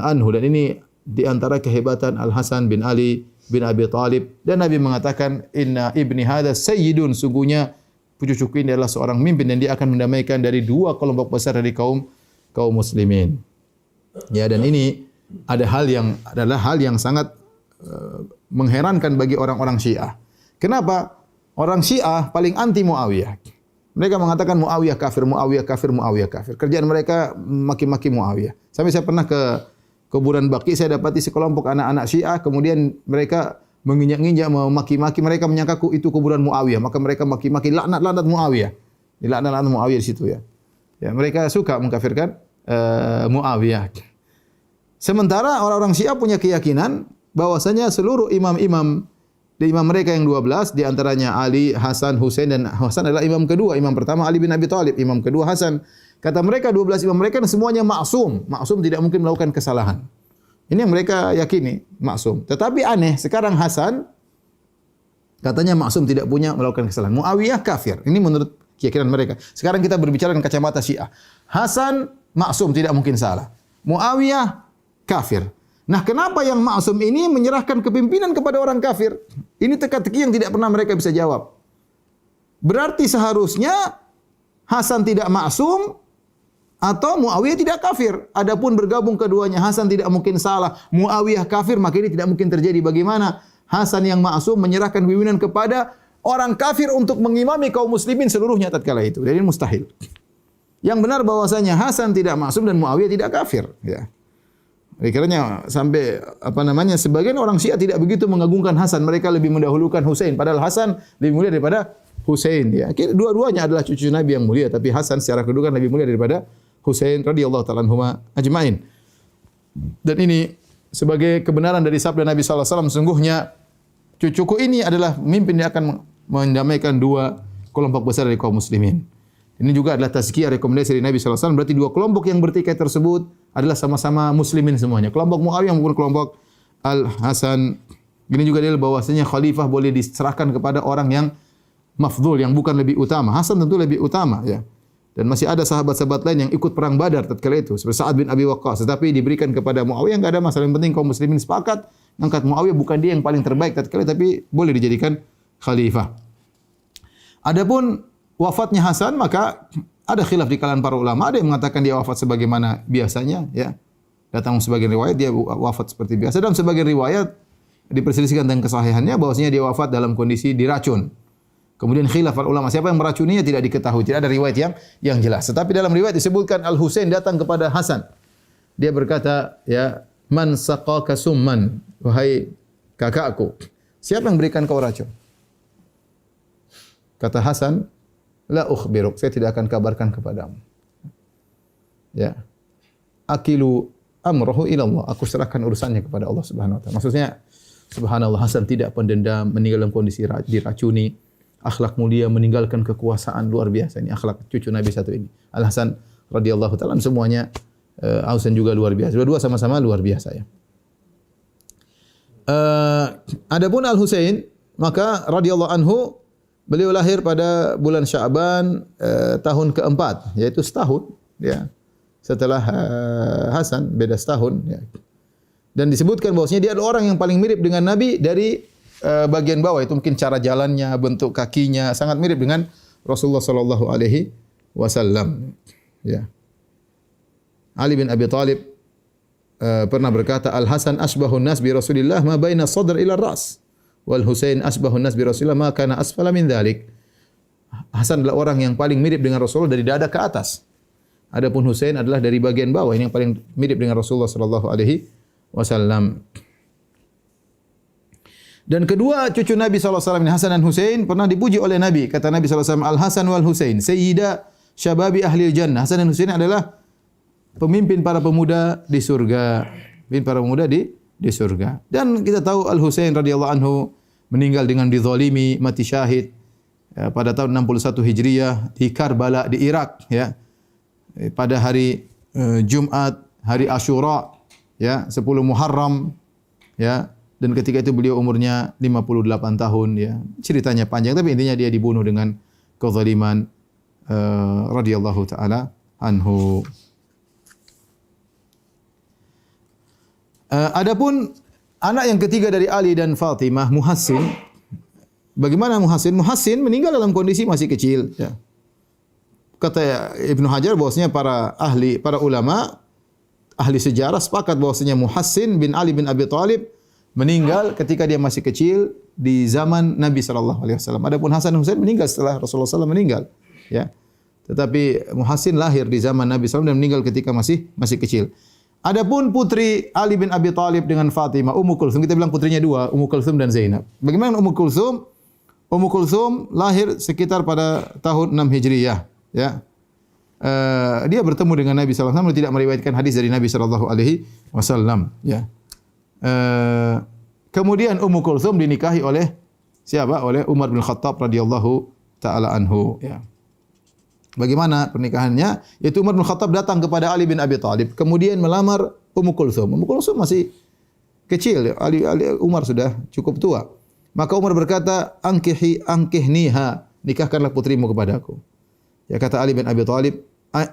anhu. Dan ini di antara kehebatan Al Hasan bin Ali bin Abi Thalib. Dan Nabi mengatakan, "Inna ibni hadza sayyidun." Sungguhnya cucuku ini adalah seorang pemimpin, dan dia akan mendamaikan dari dua kelompok besar dari kaum muslimin. Ya, dan ini adalah hal yang sangat mengherankan bagi orang-orang Syiah. Kenapa? Orang Syiah paling anti Muawiyah. Mereka mengatakan Muawiyah kafir, Muawiyah kafir, Muawiyah kafir. Kerjaan mereka maki-maki Muawiyah. Sampai saya pernah ke kuburan Baqi, saya dapati sekelompok anak-anak Syiah, kemudian mereka menginjak-injak, memaki-maki, mereka menyangka itu kuburan Muawiyah, maka mereka maki-maki, laknat Muawiyah. Dilaknat Muawiyah di situ ya. Ya, mereka suka mengkafirkan Muawiyah. Sementara orang-orang Syiah punya keyakinan bahwasanya seluruh imam-imam mereka yang 12, di antaranya Ali, Hasan, Husain, dan Hasan adalah imam kedua. Imam pertama Ali bin Abi Thalib, imam kedua Hasan. Kata mereka 12 imam mereka semuanya maksum. Maksum tidak mungkin melakukan kesalahan. Ini yang mereka yakini, maksum. Tetapi aneh, sekarang Hasan katanya maksum, tidak punya melakukan kesalahan. Muawiyah kafir. Ini menurut keyakinan mereka. Sekarang kita berbicara dengan kacamata Syiah. Hasan maksum, tidak mungkin salah. Muawiyah kafir. Nah, kenapa yang maksum ini menyerahkan kepimpinan kepada orang kafir? Ini teka-teki yang tidak pernah mereka bisa jawab. Berarti seharusnya Hasan tidak maksum atau Muawiyah tidak kafir. Adapun bergabung keduanya, Hasan tidak mungkin salah, Muawiyah kafir, maka ini tidak mungkin terjadi. Bagaimana Hasan yang maksum menyerahkan pimpinan kepada orang kafir untuk mengimami kaum muslimin seluruhnya tatkala itu? Dan ini mustahil. Yang benar bahwasanya Hasan tidak maksum dan Muawiyah tidak kafir, ya. Akhirnya sampai sebagian orang Syiah tidak begitu mengagungkan Hasan, mereka lebih mendahulukan Husain, padahal Hasan lebih mulia daripada Husain ya. Dua-duanya adalah cucu Nabi yang mulia, tapi Hasan secara kedudukan lebih mulia daripada Husain radhiyallahu ta'ala anhuma ajmain. Dan ini sebagai kebenaran dari sabda Nabi sallallahu alaihi wasallam, sungguhnya cucuku ini adalah pemimpin yang akan mendamaikan dua kelompok besar dari kaum muslimin. Ini juga adalah tazkiyah, rekomendasi dari Nabi sallallahu alaihi wasallam. Berarti dua kelompok yang bertikai tersebut adalah sama-sama muslimin semuanya. Kelompok Muawiyah maupun kelompok Al-Hasan. Ini juga dalil bahwasanya khalifah boleh diserahkan kepada orang yang mafdhul, yang bukan lebih utama. Hasan tentu lebih utama, ya. Dan masih ada sahabat-sahabat lain yang ikut perang Badar tatkala itu, seperti Sa'ad bin Abi Waqqas, tetapi diberikan kepada Muawiyah. Enggak ada masalah, yang penting kaum muslimin sepakat angkat Muawiyah, bukan dia yang paling terbaik tatkala, tapi boleh dijadikan khalifah. Adapun wafatnya Hasan, maka ada khilaf di kalangan para ulama. Ada yang mengatakan dia wafat sebagaimana biasanya, ya. Datang sebagian riwayat dia wafat seperti biasa, dan sebagian riwayat diperselisihkan tentang kesahihannya bahwasanya dia wafat dalam kondisi diracun. Kemudian khilaf para ulama siapa yang meracuninya tidak diketahui, tidak ada riwayat yang jelas. Tetapi dalam riwayat disebutkan Al-Husain datang kepada Hasan. Dia berkata, ya, man saqaka summan, wahai kakakku, siapa yang berikan kau racun? Kata Hasan, la ukhbiruk, saya tidak akan kabarkan kepadamu. Ya. Akilu amrahu ila Allah, aku serahkan urusannya kepada Allah Subhanahu wa taala. Maksudnya, subhanallah, Hasan tidak pendendam, meninggal dalam kondisi diracuni. Akhlak mulia, meninggalkan kekuasaan, luar biasa. Ini akhlak cucu Nabi satu ini. Al-Hasan radhiyallahu taala, semuanya Hasan juga luar biasa. Dua-dua sama-sama luar biasa, ya. Adapun Al-Husain, maka radhiyallahu anhu, beliau lahir pada bulan Sya'ban tahun keempat, yaitu setahun, ya. Setelah Hasan, beda setahun, ya. Dan disebutkan bahwasanya dia adalah orang yang paling mirip dengan Nabi dari bagian bawah, itu mungkin cara jalannya, bentuk kakinya sangat mirip dengan Rasulullah sallallahu alaihi wasallam, ya. Ali bin Abi Thalib pernah berkata, Al-Hasan asbahun nas bi Rasulillah ma baina sadr ila ras, wal Husain asbahun nas bi Rasulillah ma kana asfala min dzalik. Hasan adalah orang yang paling mirip dengan Rasulullah dari dada ke atas. Adapun Husain adalah dari bagian bawah, ini yang paling mirip dengan Rasulullah sallallahu alaihi wasallam. Dan kedua cucu Nabi SAW, Hasan dan Husain, pernah dipuji oleh Nabi. Kata Nabi SAW, Al-Hasan wal Husain, Sayyida Syababi Ahli Jannah. Hasan dan Husain adalah pemimpin para pemuda di surga. Pemimpin para pemuda di surga. Dan kita tahu Al-Husain radhiyallahu anhu meninggal dengan dizalimi, mati syahid pada tahun 61 Hijriah di Karbala di Irak, ya. Pada hari Jumat, hari Asyura, ya, 10 Muharram, ya. Dan ketika itu beliau umurnya 58 tahun, ya. Ceritanya panjang, tapi intinya dia dibunuh dengan kezaliman radhiyallahu taala anhu. Adapun anak yang ketiga dari Ali dan Fatimah, Muhassin. Bagaimana Muhassin? Muhassin meninggal dalam kondisi masih kecil, ya. Kata Ibnu Hajar bahwasanya para ulama ahli sejarah sepakat bahwasanya Muhassin bin Ali bin Abi Thalib meninggal ketika dia masih kecil di zaman Nabi sallallahu alaihi wasallam. Adapun Hasan dan Husain meninggal setelah Rasulullah SAW meninggal, ya. Tetapi Muhassin lahir di zaman Nabi SAW dan meninggal ketika masih kecil. Adapun putri Ali bin Abi Thalib dengan Fatimah, Ummu Kulsum, kita bilang putrinya dua, Ummu Kulsum dan Zainab. Bagaimana Ummu Kulsum? Ummu Kulsum lahir sekitar pada tahun 6 Hijriyah, ya. Dia bertemu dengan Nabi sallallahu alaihi wasallam, tidak meriwayatkan hadis dari Nabi sallallahu alaihi wasallam, ya. Kemudian Ummu Kulsum dinikahi oleh siapa? Oleh Umar bin Khattab radhiyallahu taala anhu, ya. Bagaimana pernikahannya? Yaitu Umar bin Khattab datang kepada Ali bin Abi Thalib, kemudian melamar Ummu Kulsum. Ummu Kulsum masih kecil, Umar sudah cukup tua. Maka Umar berkata, ankihniha, nikahkanlah putrimu kepadaku. Ya, kata Ali bin Abi Thalib,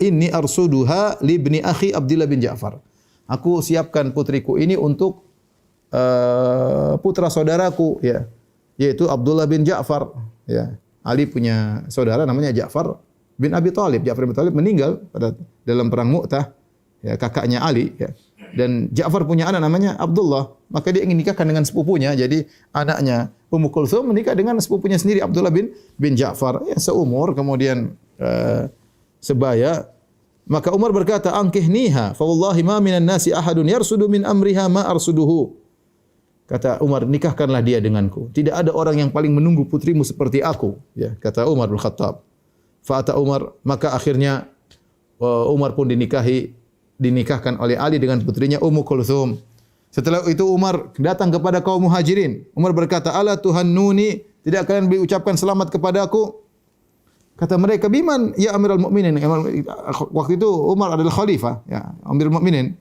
inni arsuduha li ibni akhi Abdullah bin Ja'far. Aku siapkan putriku ini untuk putra saudaraku, ya, yaitu Abdullah bin Ja'far, ya. Ali punya saudara namanya Ja'far bin Abi Thalib. Ja'far bin Abi Thalib meninggal dalam perang Mu'tah, ya, kakaknya Ali, ya. Dan Ja'far punya anak namanya Abdullah, maka dia ingin nikahkan dengan sepupunya. Jadi anaknya Ummu Kulsum menikah dengan sepupunya sendiri Abdullah bin Ja'far, ya, seumur, kemudian sebaya. Maka Umar berkata, ankihniha, fa wallahi ma minan nasi ahadun yarsudu min amriha ma arsuduhu. Kata Umar, nikahkanlah dia denganku. Tidak ada orang yang paling menunggu putrimu seperti aku, ya, kata Umar bin Khattab. Fa'ata Umar, maka akhirnya Umar pun dinikahkan oleh Ali dengan putrinya Ummu Kulsum. Setelah itu Umar datang kepada kaum Muhajirin. Umar berkata, "Ala tuhannuni, tidak kalian ucapkan selamat kepadaku?" Kata mereka, "Biman ya Amirul Mukminin?" Waktu itu Umar adalah khalifah, ya, Amirul Mukminin.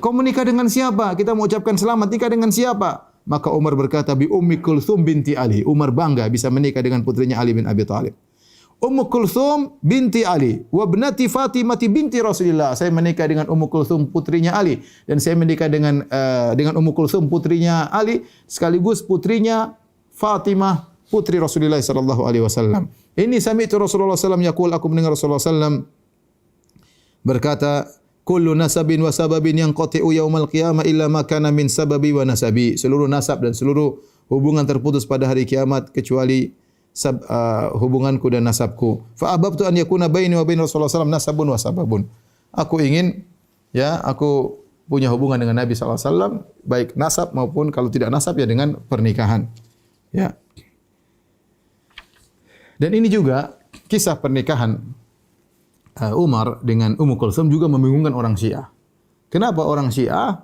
"Kau menikah dengan siapa? Kita mau ucapkan selamat, nikah dengan siapa?" Maka Umar berkata, "Bi Ummi Kulthum binti Ali." Umar bangga bisa menikah dengan putrinya Ali bin Abi Thalib. Ummu Kulthum binti Ali wa ibnati Fatimah binti Rasulillah. Saya menikah dengan Ummu Kulthum putrinya Ali dan saya menikah dengan Ummu Kulthum putrinya Ali sekaligus putrinya Fatimah putri Rasulullah sallallahu alaihi wasallam. Ini sami'tu Rasulullah sallallahu yaqul, aku mendengar Rasulullah sallallahu berkata, "Kullu nasabin wa sababin yanqati'u yaumal qiyamah illa ma kana min sababi wa nasabi." Seluruh nasab dan seluruh hubungan terputus pada hari kiamat kecuali hubunganku dan nasabku. Fa ahbabtu an yakuna baini wa bain Rasulullah sallallahu nasabun wa sababun. Aku ingin, ya, aku punya hubungan dengan Nabi sallallahu alaihi wasallam baik nasab maupun kalau tidak nasab ya dengan pernikahan. Ya. Dan ini juga kisah pernikahan Umar dengan Ummu Kulthum juga membingungkan orang Syiah. Kenapa orang Syiah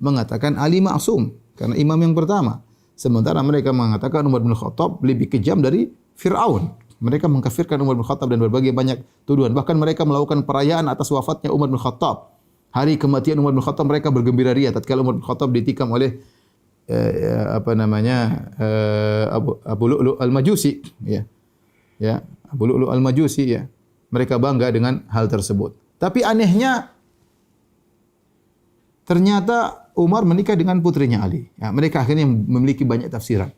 mengatakan Ali ma'sum? Karena imam yang pertama. Sementara mereka mengatakan Umar bin Khattab lebih kejam dari Fir'aun. Mereka mengkafirkan Umar bin Khattab dan berbagai banyak tuduhan. Bahkan mereka melakukan perayaan atas wafatnya Umar bin Khattab. Hari kematian Umar bin Khattab mereka bergembira ria tatkala Umar bin Khattab ditikam oleh Abu Lu'lu' al-Majusi, ya. Ya, Abu Lu'lu' al-Majusi, ya. Mereka bangga dengan hal tersebut. Tapi anehnya ternyata Umar menikah dengan putrinya Ali. Ya, mereka akhirnya memiliki banyak tafsiran.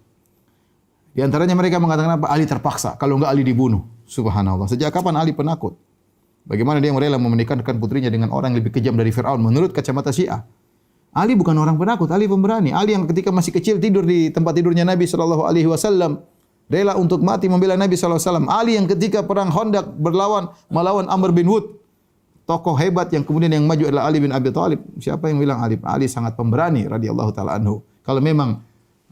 Di antaranya mereka mengatakan apa? Ali terpaksa. Kalau enggak Ali dibunuh. Subhanallah. Sejak kapan Ali penakut? Bagaimana dia rela menikahkan putrinya dengan orang yang lebih kejam dari Fir'aun menurut kacamata Syiah? Ali bukan orang penakut, Ali pemberani. Ali yang ketika masih kecil tidur di tempat tidurnya Nabi sallallahu alaihi wasallam, rela untuk mati membela Nabi sallallahu alaihi wasallam. Ali yang ketika perang Khandaq melawan Amr bin Wud, tokoh hebat yang kemudian yang maju adalah Ali bin Abi Thalib. Siapa yang bilang Ali? Ali sangat pemberani radhiyallahu taala anhu. Kalau memang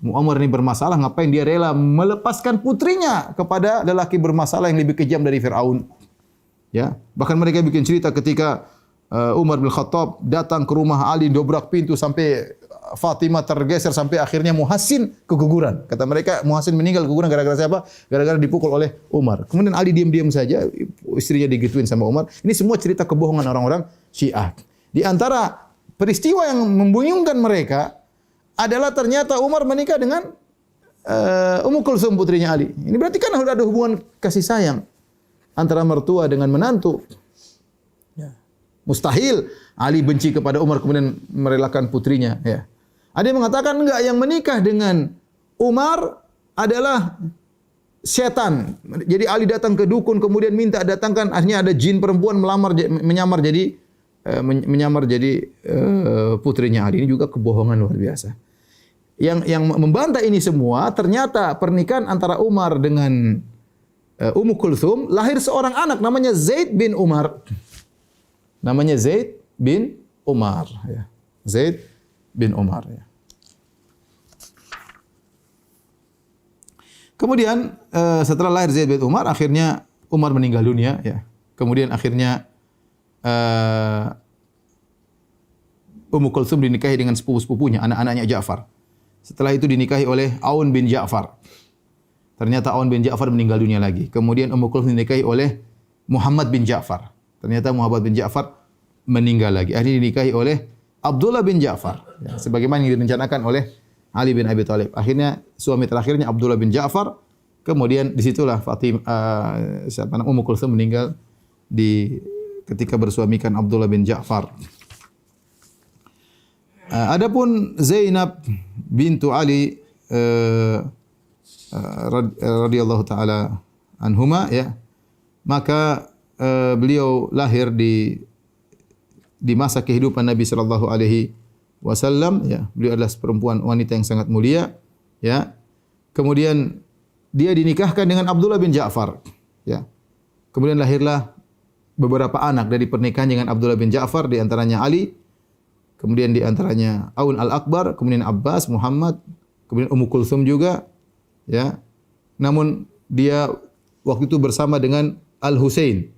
Umar ini bermasalah, ngapain dia rela melepaskan putrinya kepada lelaki bermasalah yang lebih kejam dari Firaun? Ya, bahkan mereka bikin cerita ketika Umar bin Khattab datang ke rumah Ali, dobrak pintu sampai Fatimah tergeser sampai akhirnya Muhassin keguguran. Kata mereka Muhassin meninggal keguguran gara-gara siapa? Gara-gara dipukul oleh Umar. Kemudian Ali diam-diam saja, istrinya digituin sama Umar. Ini semua cerita kebohongan orang-orang Syiah. Di antara peristiwa yang membingungkan mereka adalah ternyata Umar menikah dengan Ummu Kulthum putrinya Ali. Ini berarti kan sudah ada hubungan kasih sayang antara mertua dengan menantu. Mustahil Ali benci kepada Umar kemudian merelakan putrinya, ya. Ada yang mengatakan enggak, yang menikah dengan Umar adalah setan. Jadi Ali datang ke dukun kemudian minta datangkan, akhirnya ada jin perempuan menyamar jadi putrinya Ali. Ini juga kebohongan luar biasa. Yang membantah ini semua ternyata pernikahan antara Umar dengan Ummu Kulthum lahir seorang anak namanya Zaid bin Umar. Namanya Zaid bin Umar, ya. Zaid bin Umar, ya. Kemudian setelah lahir Zaid bin Umar, akhirnya Umar meninggal dunia, ya. Kemudian akhirnya Ummu Kulthum dinikahi dengan sepupu-sepupunya, anak-anaknya Ja'far. Setelah itu dinikahi oleh Aun bin Ja'far. Ternyata Aun bin Ja'far meninggal dunia lagi. Kemudian Ummu Kulthum dinikahi oleh Muhammad bin Ja'far. Ternyata Muhammad bin Ja'far meninggal lagi. Akhirnya dinikahi oleh Abdullah bin Ja'far, ya, sebagaimana yang direncanakan oleh Ali bin Abi Thalib. Akhirnya suami terakhirnya Abdullah bin Ja'far. Kemudian disitulah Ummu Kulthum meninggal ketika bersuamikan Abdullah bin Ja'far. Adapun Zainab bintu Ali radhiyallahu taala anhuma, ya, maka beliau lahir di masa kehidupan Nabi sallallahu alaihi wasallam, ya. Beliau adalah perempuan wanita yang sangat mulia, ya. Kemudian dia dinikahkan dengan Abdullah bin Ja'far, ya. Kemudian lahirlah beberapa anak dari pernikahan dengan Abdullah bin Ja'far, di antaranya Ali, kemudian di antaranya Aun al-Akbar, kemudian Abbas, Muhammad, kemudian Ummu Kulthum juga, ya. Namun dia waktu itu bersama dengan Al-Husain.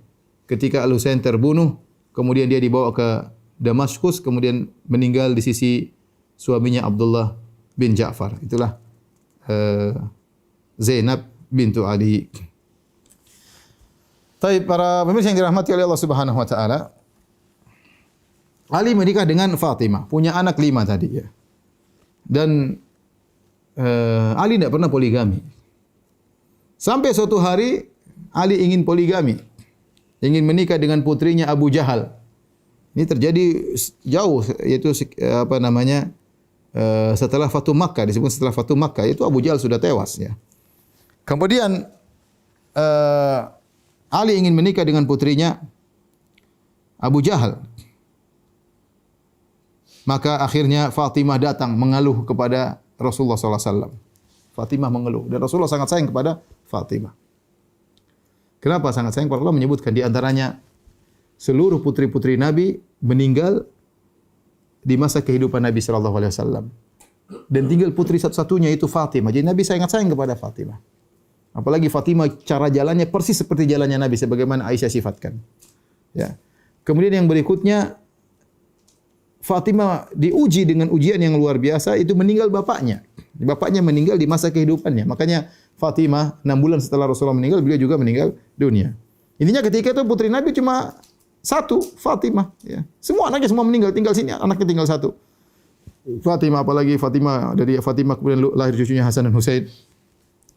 Ketika Al-Husain terbunuh, kemudian dia dibawa ke Damaskus, kemudian meninggal di sisi suaminya Abdullah bin Ja'far. Itulah Zainab bintu Ali. Baik, para pemirsa yang dirahmati oleh Allah Subhanahu wa taala. Ali menikah dengan Fatimah, punya anak 5 tadi ya. Dan Ali tidak pernah poligami. Sampai suatu hari Ali ingin poligami. Ingin menikah dengan putrinya Abu Jahal. Ini terjadi jauh, yaitu setelah Fatu Makkah, disebut setelah Fatu Makkah, itu Abu Jahal sudah tewas ya. Kemudian Ali ingin menikah dengan putrinya Abu Jahal. Maka akhirnya Fatimah datang mengeluh kepada Rasulullah SAW. Fatimah mengeluh dan Rasulullah sangat sayang kepada Fatimah. Kenapa sangat sayang? Para ulama menyebutkan di antaranya seluruh putri-putri Nabi meninggal di masa kehidupan Nabi SAW. Dan tinggal putri satu-satunya itu Fatimah. Jadi Nabi sangat sayang kepada Fatimah. Apalagi Fatimah cara jalannya persis seperti jalannya Nabi sebagaimana Aisyah sifatkan. Ya. Kemudian yang berikutnya Fatimah diuji dengan ujian yang luar biasa, itu meninggal bapaknya. Bapaknya meninggal di masa kehidupannya. Makanya Fatimah 6 bulan setelah Rasulullah meninggal, beliau juga meninggal dunia. Intinya ketika itu putri Nabi cuma satu, Fatimah. Ya. Semua anaknya semua meninggal, tinggal sini anaknya tinggal satu. Fatimah, apalagi dari Fatimah kemudian lahir cucunya Hasan dan Husain.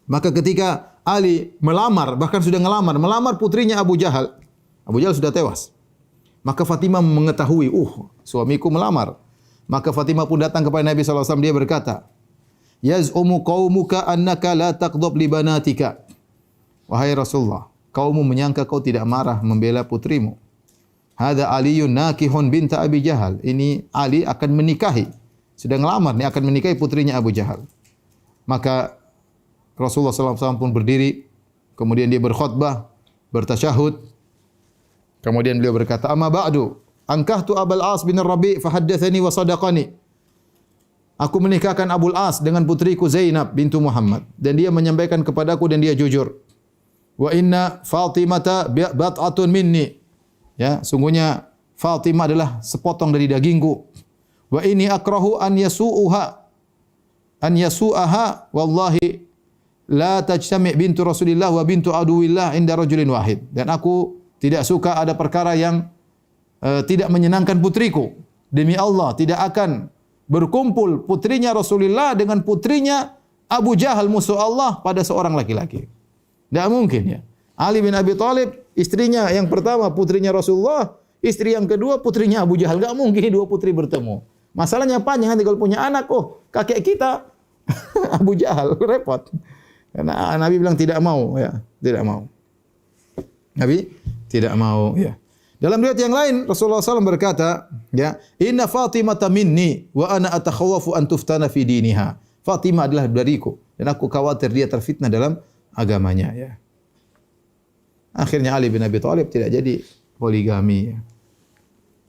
Maka ketika Ali melamar, bahkan sudah melamar putrinya Abu Jahal. Abu Jahal sudah tewas. Maka Fatimah mengetahui, suamiku melamar. Maka Fatimah pun datang kepada Nabi SAW, dia berkata, Yaz'umu qaumuka annaka la taqdhab li banatika. Wahai Rasulullah, kaummu menyangka kau tidak marah membela putrimu. Hadza Aliyun nakihun binta Abi Jahal. Ini Ali akan menikahi, sudah ngelamar nih, akan menikahi putrinya Abu Jahal. Maka Rasulullah SAW pun berdiri, kemudian dia berkhutbah, bertasyahud. Kemudian beliau berkata, "Amma ba'du, ankahtu Abul As bin Rabi' fa haddatsani wa sadaqani." Aku menikahkan Abul As dengan putriku Zainab bintu Muhammad dan dia menyampaikan kepadaku dan dia jujur. Wa inna Fatimata bat'atun minni. Ya, sungguhnya Fatimah adalah sepotong dari dagingku. Wa inni akrahu an yasu'aha wallahi la tajtami' bintu Rasulillah wa bintu aduwillah inda rajulin wahid. Dan aku tidak suka ada perkara yang tidak menyenangkan putriku. Demi Allah tidak akan berkumpul putrinya Rasulullah dengan putrinya Abu Jahal musuh Allah pada seorang laki-laki. Tidak mungkin ya. Ali bin Abi Thalib istrinya yang pertama putrinya Rasulullah, istri yang kedua putrinya Abu Jahal. Tidak mungkin dua putri bertemu. Masalahnya panjang nanti kalau punya anak, kakek kita Abu Jahal, repot. Karena Nabi bilang tidak mau ya, tidak mau. Nabi tidak mau ya. Dalam riwayat yang lain Rasulullah SAW berkata, ya, "Inna Fatimah minni wa ana atakhawwafu an tuftana fi diniha." Fatimah adalah dariku dan aku khawatir dia terfitnah dalam agamanya ya. Akhirnya Ali bin Abi Thalib tidak jadi poligami ya.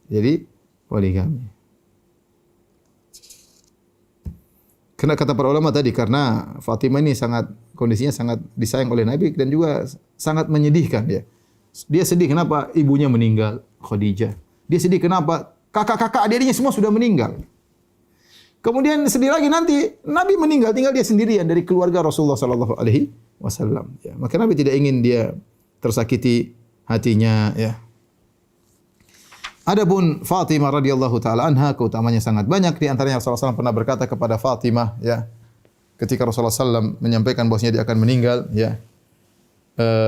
Jadi poligami. Karena kata para ulama tadi, karena Fatimah ini kondisinya sangat disayang oleh Nabi dan juga sangat menyedihkan ya. Dia sedih kenapa ibunya meninggal, Khadijah. Dia sedih kenapa kakak-kakak adik-adiknya semua sudah meninggal. Kemudian sedih lagi nanti Nabi meninggal, tinggal dia sendirian dari keluarga Rasulullah sallallahu alaihi wasallam ya. Maka Nabi tidak ingin dia tersakiti hatinya ya. Adapun Fatimah radhiyallahu taala anha keutamanya sangat banyak, di antaranya Rasulullah SAW pernah berkata kepada Fatimah ya, ketika Rasulullah SAW menyampaikan bahwasanya dia akan meninggal ya.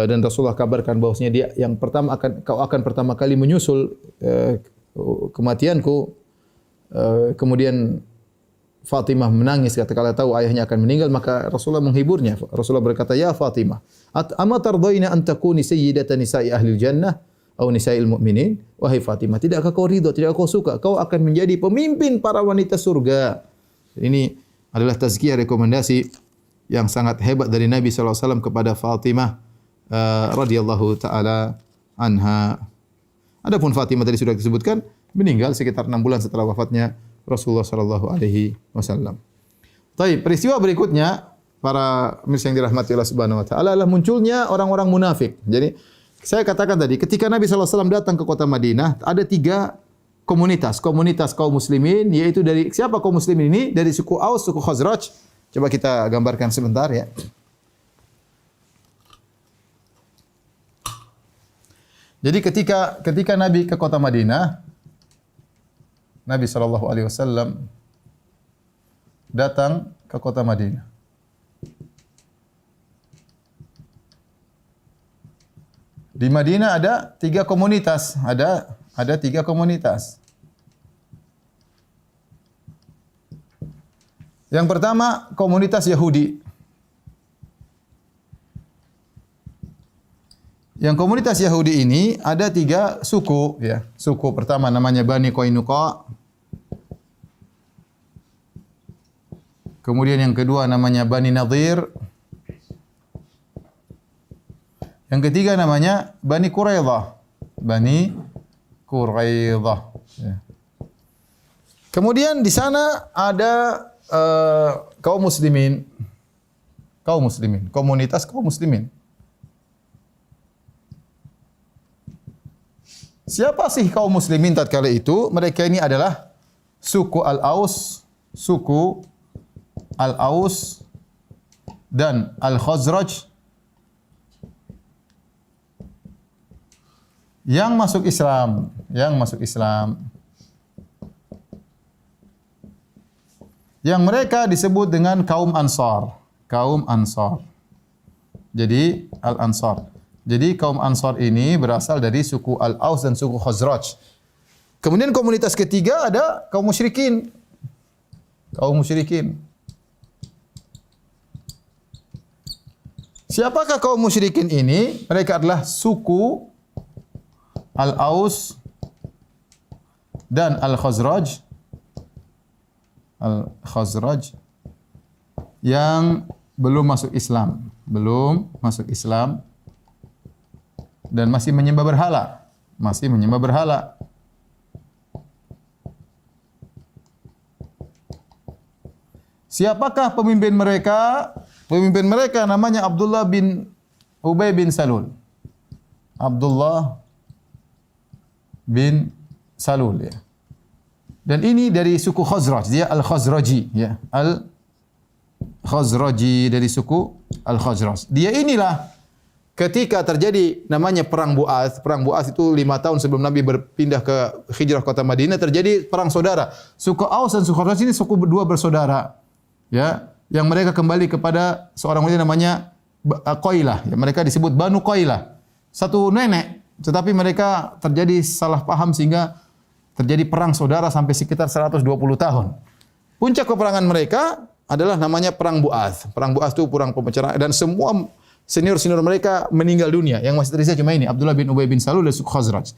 Dan Rasulullah kabarkan bahwasanya dia yang pertama kau akan pertama kali menyusul kematianku. Kemudian Fatimah menangis ketika tahu ayahnya akan meninggal, maka Rasulullah menghiburnya. Rasulullah berkata, "Ya Fatimah, ama tardaina an takuni sayyidatan nisa'i ahlil jannah aw nisa'il mu'minin?" Wahai Fatimah, tidakkah kau ridha, tidakkah kau suka kau akan menjadi pemimpin para wanita surga? Ini adalah tazkiyah, rekomendasi yang sangat hebat dari Nabi sallallahu alaihi wasallam kepada Fatimah radhiyallahu taala anha. Adapun Fatimah tadi sudah disebutkan meninggal sekitar 6 bulan setelah wafatnya Rasulullah sallallahu alaihi wasallam. Baik, peristiwa berikutnya para pemirsa yang dirahmati Allah Subhanahu wa taala adalah munculnya orang-orang munafik. Jadi saya katakan tadi ketika Nabi sallallahu alaihi wasallam datang ke kota Madinah ada 3 komunitas kaum muslimin, yaitu dari siapa kaum muslimin ini? Dari suku Aus, suku Khazraj. Coba kita gambarkan sebentar ya. Jadi ketika Nabi ke kota Madinah, Nabi sallallahu alaihi wasallam datang ke kota Madinah. Di Madinah ada 3 komunitas, ada 3 komunitas. Yang pertama, komunitas Yahudi. Yang komunitas Yahudi ini ada 3 suku ya. Suku pertama namanya Bani Qainuqa. Kemudian yang kedua namanya Bani Nadhir. Yang ketiga namanya Bani Quraidah. Bani Quraidah ya. Kemudian di sana ada kaum muslimin, komunitas kaum muslimin. Siapa sih kaum muslimin tatkala itu? Mereka ini adalah suku Al-Aus, dan Al-Khazraj yang masuk Islam. Yang mereka disebut dengan kaum Ansar. Jadi Al-Ansar. Jadi kaum Ansar ini berasal dari suku Al-Aus dan suku Khazraj. Kemudian komunitas ketiga ada kaum musyrikin. Siapakah kaum musyrikin ini? Mereka adalah suku Al-Aus dan Al-Khazraj yang belum masuk Islam dan masih menyembah berhala. Siapakah pemimpin mereka? Pemimpin mereka namanya Abdullah bin Ubay bin Salul. Ya. Dan ini dari suku Khazraj, dia Al-Khazraji ya. Al-Khazraji dari suku Al-Khazraj. Dia inilah ketika terjadi namanya perang Bu'ats. Perang Bu'ats itu 5 tahun sebelum Nabi berpindah ke hijrah kota Madinah, terjadi perang saudara. Suku Aus dan suku Khazraj ini suku dua bersaudara. Ya, yang mereka kembali kepada seorang wanita namanya Qailah. Ya, mereka disebut Banu Qailah. Satu nenek, tetapi mereka terjadi salah paham sehingga terjadi perang saudara sampai sekitar 120 tahun. Puncak peperangan mereka adalah namanya perang Bu'ats. Perang Bu'ats itu perang pemecahan dan semua senior-senior mereka meninggal dunia. Yang masih tersisa cuma ini, Abdullah bin Ubay bin Salul dan suku Khazraj.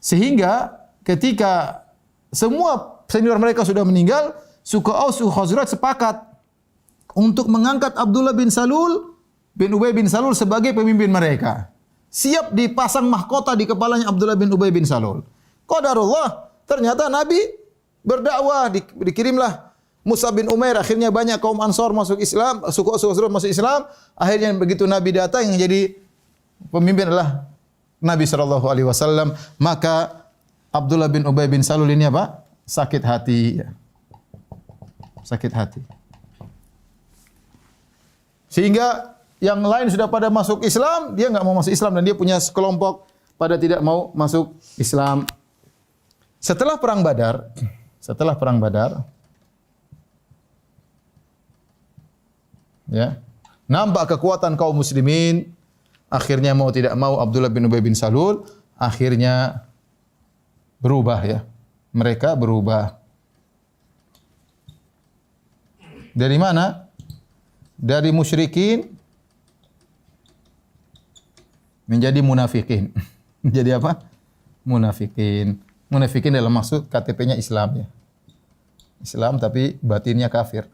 Sehingga ketika semua senior mereka sudah meninggal, suku Aus, suku Khazraj sepakat untuk mengangkat Abdullah bin Ubay bin Salul sebagai pemimpin mereka. Siap dipasang mahkota di kepalanya Abdullah bin Ubay bin Salul. Qadarullah, ternyata Nabi berdakwah, dikirimlah Mus'ab bin Umair, akhirnya banyak kaum Ansar masuk Islam, suku Khazraj masuk Islam. Akhirnya begitu Nabi datang, yang jadi pemimpin adalah Nabi sallallahu alaihi wasallam. Maka Abdullah bin Ubay bin Salul ini apa? Sakit hati. Sehingga yang lain sudah pada masuk Islam, dia enggak mau masuk Islam dan dia punya sekelompok pada tidak mau masuk Islam. Setelah perang Badar, ya, nampak kekuatan kaum muslimin, akhirnya mau tidak mau Abdullah bin Ubay bin Salul akhirnya berubah ya. Mereka berubah. Dari mana? Dari musyrikin menjadi munafikin. Menjadi apa? Munafikin. Munafikin dalam maksud KTP-nya Islam ya. Islam tapi batinnya kafir.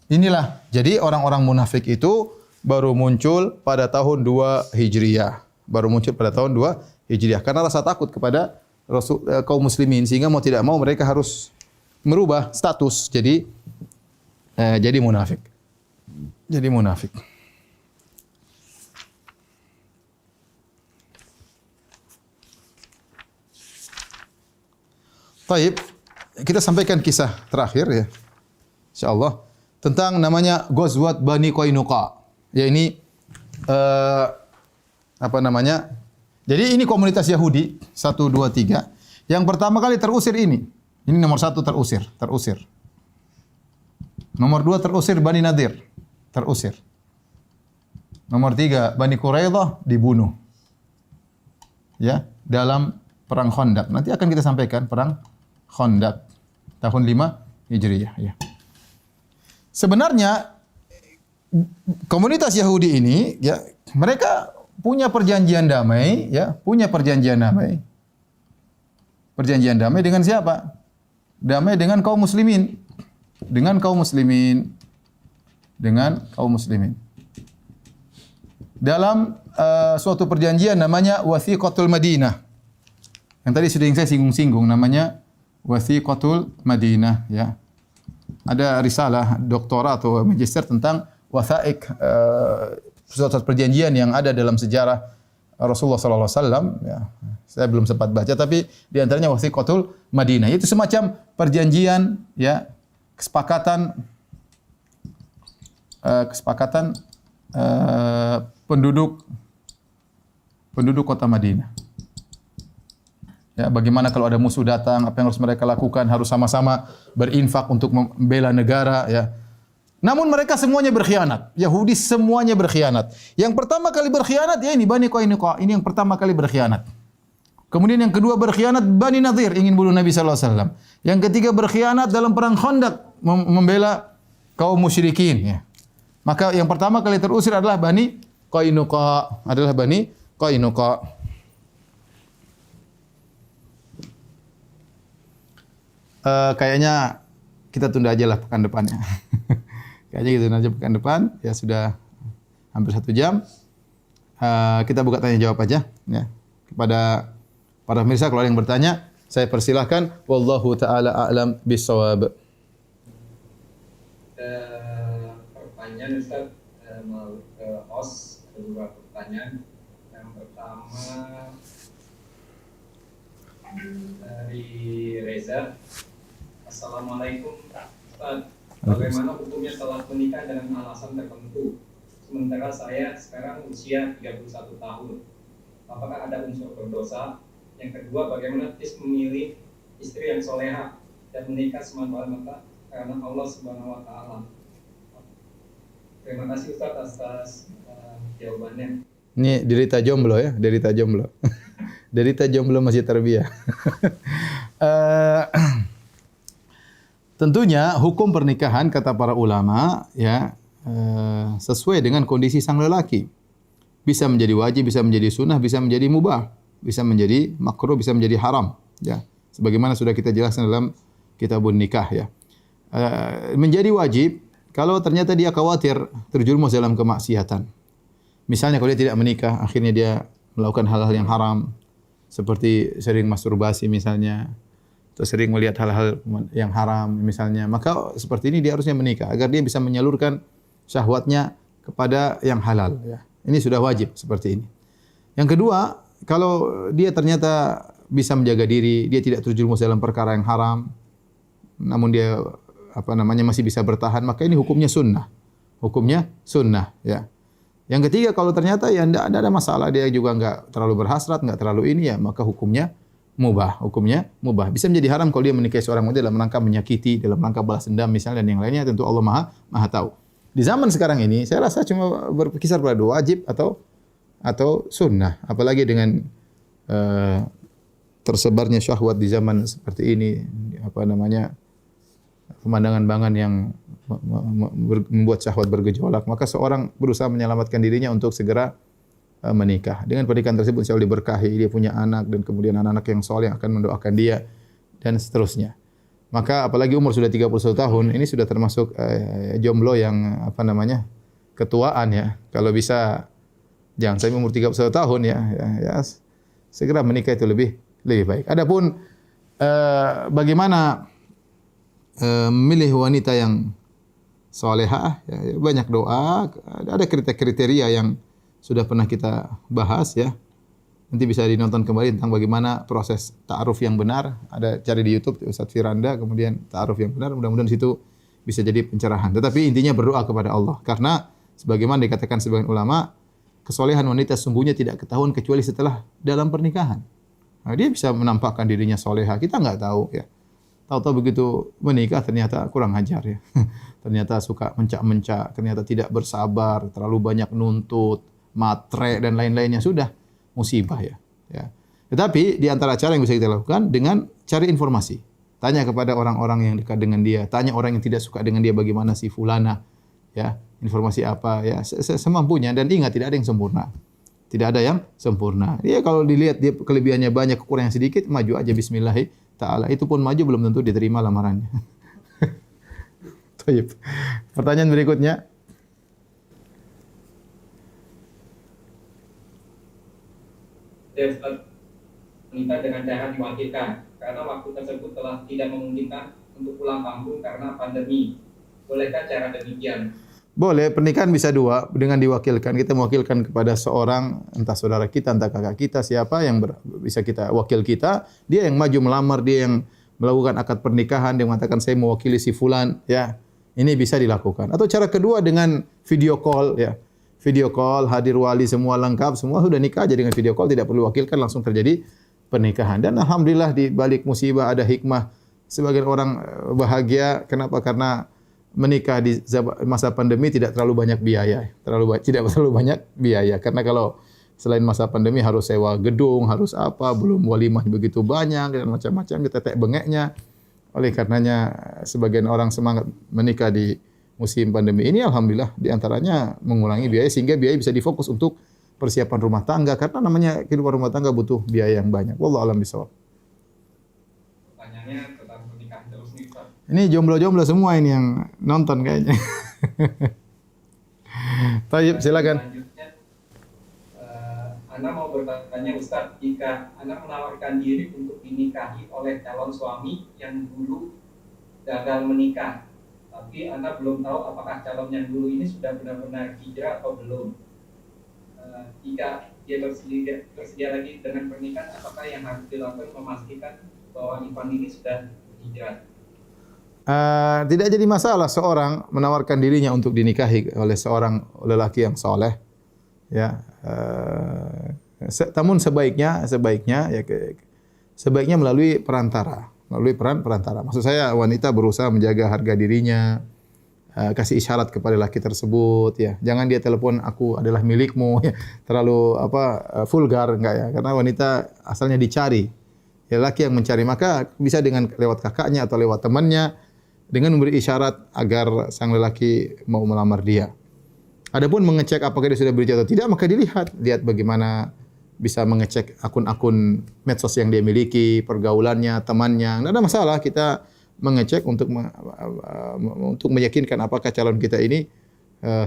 Inilah. Jadi orang-orang munafik itu baru muncul pada tahun 2 Hijriah. Karena rasa takut kepada kaum muslimin sehingga mau tidak mau mereka harus merubah status jadi munafik. Taib, kita sampaikan kisah terakhir ya. Insyaallah tentang namanya Ghazwat Bani Qainuqa. Ya ini apa namanya? Jadi ini komunitas Yahudi 1 2 3 yang pertama kali terusir ini. Ini nomor 1 terusir. Nomor 2 terusir Bani Nadir, terusir. Nomor 3 Bani Quraidah dibunuh. Ya, dalam perang Khandaq. Nanti akan kita sampaikan perang Khandaq tahun 5 Hijriah ya. Sebenarnya komunitas Yahudi ini ya, mereka punya perjanjian damai ya, Perjanjian damai dengan siapa? Damai dengan kaum muslimin. Dalam suatu perjanjian namanya Wathiqatul Madinah. Yang tadi sudah saya singgung-singgung namanya Wathiqatul Madinah ya. Ada risalah doktorat atau magister tentang wathaik suatu perjanjian yang ada dalam sejarah Rasulullah sallallahu alaihi wasallam ya. Saya belum sempat baca tapi di antaranya Wathiqatul Madinah. Itu semacam perjanjian ya, kesepakatan penduduk kota Madinah. Ya, bagaimana kalau ada musuh datang, apa yang harus mereka lakukan? Harus sama-sama berinfak untuk membela negara, ya. Namun mereka semuanya berkhianat. Yahudi semuanya berkhianat. Yang pertama kali berkhianat ya ini Bani Qainuqa. Ini yang pertama kali berkhianat. Kemudian yang kedua berkhianat Bani Nadir, ingin bunuh Nabi sallallahu alaihi wasallam. Yang ketiga berkhianat dalam perang Khandaq, membela kaum musyrikin, ya. Maka yang pertama kali terusir adalah Bani Qainuqa, Kayaknya kita tunda aja lah pekan depannya. Kayaknya gitu aja pekan depan. Ya sudah hampir 1 jam. Kita buka tanya jawab aja ya. Kepada para pemirsa kalau ada yang bertanya, saya persilahkan. Wallahu taala a'lam bissawab. Pertanyaan Ustaz mau ke host, ada beberapa pertanyaan. Yang pertama dari Reza. Assalamualaikum Ustaz, bagaimana hukumnya setelah menikah dengan alasan tertentu? Sementara saya sekarang usia 31 tahun. Apakah ada unsur berdosa? Yang kedua, bagaimana tips memilih istri yang soleha dan menikah semata-mata karena Allah Subhanahu wa taala? Terima kasih Ustaz atas jawabannya. Ini derita jomblo ya, derita jomblo. Derita jomblo masih terbiah. Tentunya hukum pernikahan kata para ulama ya sesuai dengan kondisi sang lelaki. Bisa menjadi wajib, bisa menjadi sunnah, bisa menjadi mubah, bisa menjadi makruh, bisa menjadi haram. Ya, sebagaimana sudah kita jelaskan dalam kitabun nikah ya. Menjadi wajib kalau ternyata dia khawatir terjerumus dalam kemaksiatan. Misalnya kalau dia tidak menikah, akhirnya dia melakukan hal-hal yang haram, seperti sering masturbasi misalnya, atau sering melihat hal-hal yang haram misalnya, maka seperti ini dia harusnya menikah agar dia bisa menyalurkan syahwatnya kepada yang halal ya. Ini sudah wajib seperti ini. Yang kedua, kalau dia ternyata bisa menjaga diri, dia tidak terjerumus dalam perkara yang haram, namun dia masih bisa bertahan, maka ini hukumnya sunnah. Hukumnya sunnah ya. Yang ketiga, kalau ternyata ya tidak ada masalah, dia juga enggak terlalu berhasrat, enggak terlalu ini ya, maka hukumnya mubah, bisa menjadi haram kalau dia menikahi seorang wanita dalam rangka menyakiti, dalam rangka balas dendam misalnya dan yang lainnya, tentu Allah Maha tahu. Di zaman sekarang ini saya rasa cuma berkisar pada wajib atau sunnah, apalagi dengan tersebarnya syahwat di zaman seperti ini, pemandangan-pandangan yang membuat syahwat bergejolak, maka seorang berusaha menyelamatkan dirinya untuk segera menikah. Dengan pernikahan tersebut insya Allah diberkahi, dia punya anak dan kemudian anak-anak yang soleh yang akan mendoakan dia dan seterusnya. Maka apalagi umur sudah 31 tahun, ini sudah termasuk jomblo yang ketuaan ya. Kalau bisa jangan sampai umur 31 tahun ya, segera menikah itu lebih baik. Adapun bagaimana memilih wanita yang solehah, ya, banyak doa, ada kriteria yang sudah pernah kita bahas ya. Nanti bisa dinonton kembali tentang bagaimana proses ta'aruf yang benar. Ada cari di YouTube Ustaz Firanda, kemudian ta'aruf yang benar. Mudah-mudahan di situ bisa jadi pencerahan. Tetapi intinya berdoa kepada Allah. Karena sebagaimana dikatakan sebagian ulama, kesolehan wanita sungguhnya tidak ketahuan kecuali setelah dalam pernikahan. Nah, dia bisa menampakkan dirinya soleha. Kita nggak tahu ya. Tahu-tahu begitu menikah ternyata kurang ajar ya. Ternyata suka mencak-mencak, ternyata tidak bersabar, terlalu banyak nuntut, matre dan lain-lainnya, sudah musibah ya. Tetapi di antara cara yang bisa kita lakukan dengan cari informasi. Tanya kepada orang-orang yang dekat dengan dia, tanya orang yang tidak suka dengan dia bagaimana si fulana, ya, informasi apa ya, semampunya. Dan ingat tidak ada yang sempurna. Tidak ada yang sempurna. Dia kalau dilihat dia kelebihannya banyak, kekurangan sedikit, maju aja bismillah taala. Itu pun maju belum tentu diterima lamarannya. Baik. Pertanyaan berikutnya. Menikah dengan cara diwakilkan karena waktu tersebut telah tidak memungkinkan untuk pulang kampung karena pandemi. Bolehkah cara demikian? Boleh, pernikahan bisa dua dengan diwakilkan. Kita mewakilkan kepada seorang, entah saudara kita, entah kakak kita, siapa yang bisa kita wakil kita. Dia yang maju melamar, dia yang melakukan akad pernikahan, dia mengatakan saya mewakili si fulan, ya. Ini bisa dilakukan. Atau cara kedua dengan video call, ya. Video call, hadir wali semua lengkap, semua sudah nikah aja dengan video call, tidak perlu wakilkan, langsung terjadi pernikahan. Dan alhamdulillah di balik musibah ada hikmah. Sebagian orang bahagia, kenapa? Karena menikah di masa pandemi tidak terlalu banyak biaya, tidak terlalu banyak biaya. Karena kalau selain masa pandemi harus sewa gedung, harus apa, belum walimah begitu banyak dan macam-macam, kita tek bengeknya. Oleh karenanya sebagian orang semangat menikah di musim pandemi ini, alhamdulillah diantaranya mengurangi biaya sehingga biaya bisa difokus untuk persiapan rumah tangga, karena namanya kehidupan rumah tangga butuh biaya yang banyak. Wallahu a'lam bishawab. Pertanyaannya tentang pernikahan terus nih, Pak. Ini jomblo-jomblo semua ini yang nonton kayaknya. Tayyib, silakan. Selanjutnya, Anda mau bertanya Ustaz, jika Anda menawarkan diri untuk dinikahi oleh calon suami yang dulu gagal menikah, tapi Anda belum tahu apakah calon yang dulu ini sudah benar-benar hijrah atau belum. Jika dia bersedia lagi dengan pernikahan, apakah yang harus dilakukan memastikan bahwa Ivan ini sudah hijrah? Tidak jadi masalah seorang menawarkan dirinya untuk dinikahi oleh seorang lelaki yang soleh, ya. Namun sebaiknya melalui perantara. Melalui perantara. Maksud saya wanita berusaha menjaga harga dirinya, kasih isyarat kepada laki tersebut, ya. Jangan dia telepon aku adalah milikmu, ya. Terlalu vulgar, enggak ya? Karena wanita asalnya dicari. Ya, laki yang mencari, maka bisa dengan lewat kakaknya atau lewat temannya dengan memberi isyarat agar sang lelaki mau melamar dia. Adapun mengecek apakah dia sudah berizin atau tidak, maka lihat bagaimana bisa mengecek akun-akun medsos yang dia miliki, pergaulannya, temannya. Tidak ada masalah kita mengecek untuk meyakinkan apakah calon kita ini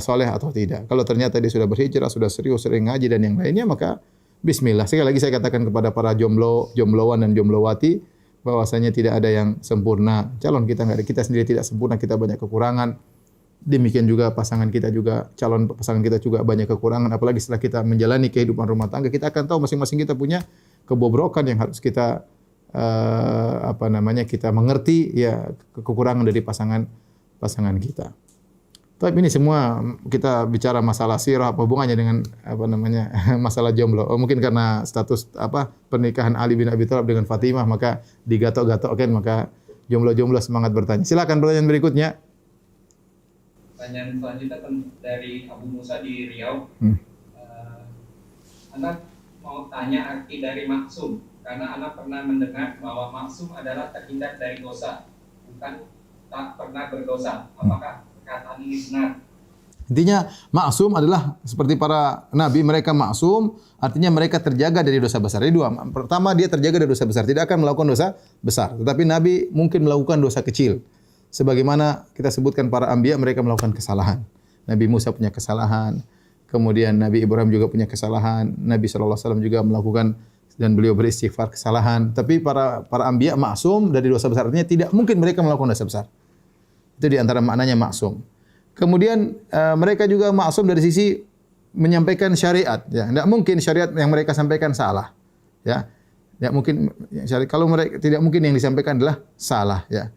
soleh atau tidak. Kalau ternyata dia sudah berhijrah, sudah serius, sering ngaji dan yang lainnya, maka bismillah. Sekali lagi saya katakan kepada para jombloan dan jomblowati bahwasanya tidak ada yang sempurna. Calon kita enggak ada, kita sendiri tidak sempurna, kita banyak kekurangan. Demikian juga pasangan kita juga, calon pasangan kita juga banyak kekurangan. Apalagi setelah kita menjalani kehidupan rumah tangga, kita akan tahu masing-masing kita punya kebobrokan yang harus kita kita mengerti, ya, kekurangan dari pasangan kita. Tapi ini semua kita bicara masalah sirah, apa hubungannya dengan masalah jomblo. Mungkin karena status pernikahan Ali bin Abi Thalib dengan Fatimah, maka digatok-gatokkan, maka jomblo-jomblo semangat bertanya. Silakan pertanyaan berikutnya. Pertanyaan selanjutnya dari Abu Musa di Riau. Anda mau tanya arti dari maksum, karena Anda pernah mendengar bahwa maksum adalah terhindar dari dosa, bukan tak pernah berdosa. Apakah perkataan ini benar? Intinya maksum adalah seperti para nabi, mereka maksum, artinya mereka terjaga dari dosa besar. Jadi dua. Pertama, dia terjaga dari dosa besar, tidak akan melakukan dosa besar. Tetapi nabi mungkin melakukan dosa kecil. Sebagaimana kita sebutkan para anbiya, mereka melakukan kesalahan. Nabi Musa punya kesalahan, kemudian Nabi Ibrahim juga punya kesalahan, Nabi SAW juga melakukan dan beliau beristighfar kesalahan. Tapi para anbiya maksum dari dosa besar, artinya tidak mungkin mereka melakukan dosa besar. Itu di antara maknanya maksum. Kemudian mereka juga maksum dari sisi menyampaikan syariat, ya. Tidak mungkin syariat yang mereka sampaikan salah, ya. Tidak mungkin syariat, kalau mereka tidak mungkin yang disampaikan adalah salah, ya.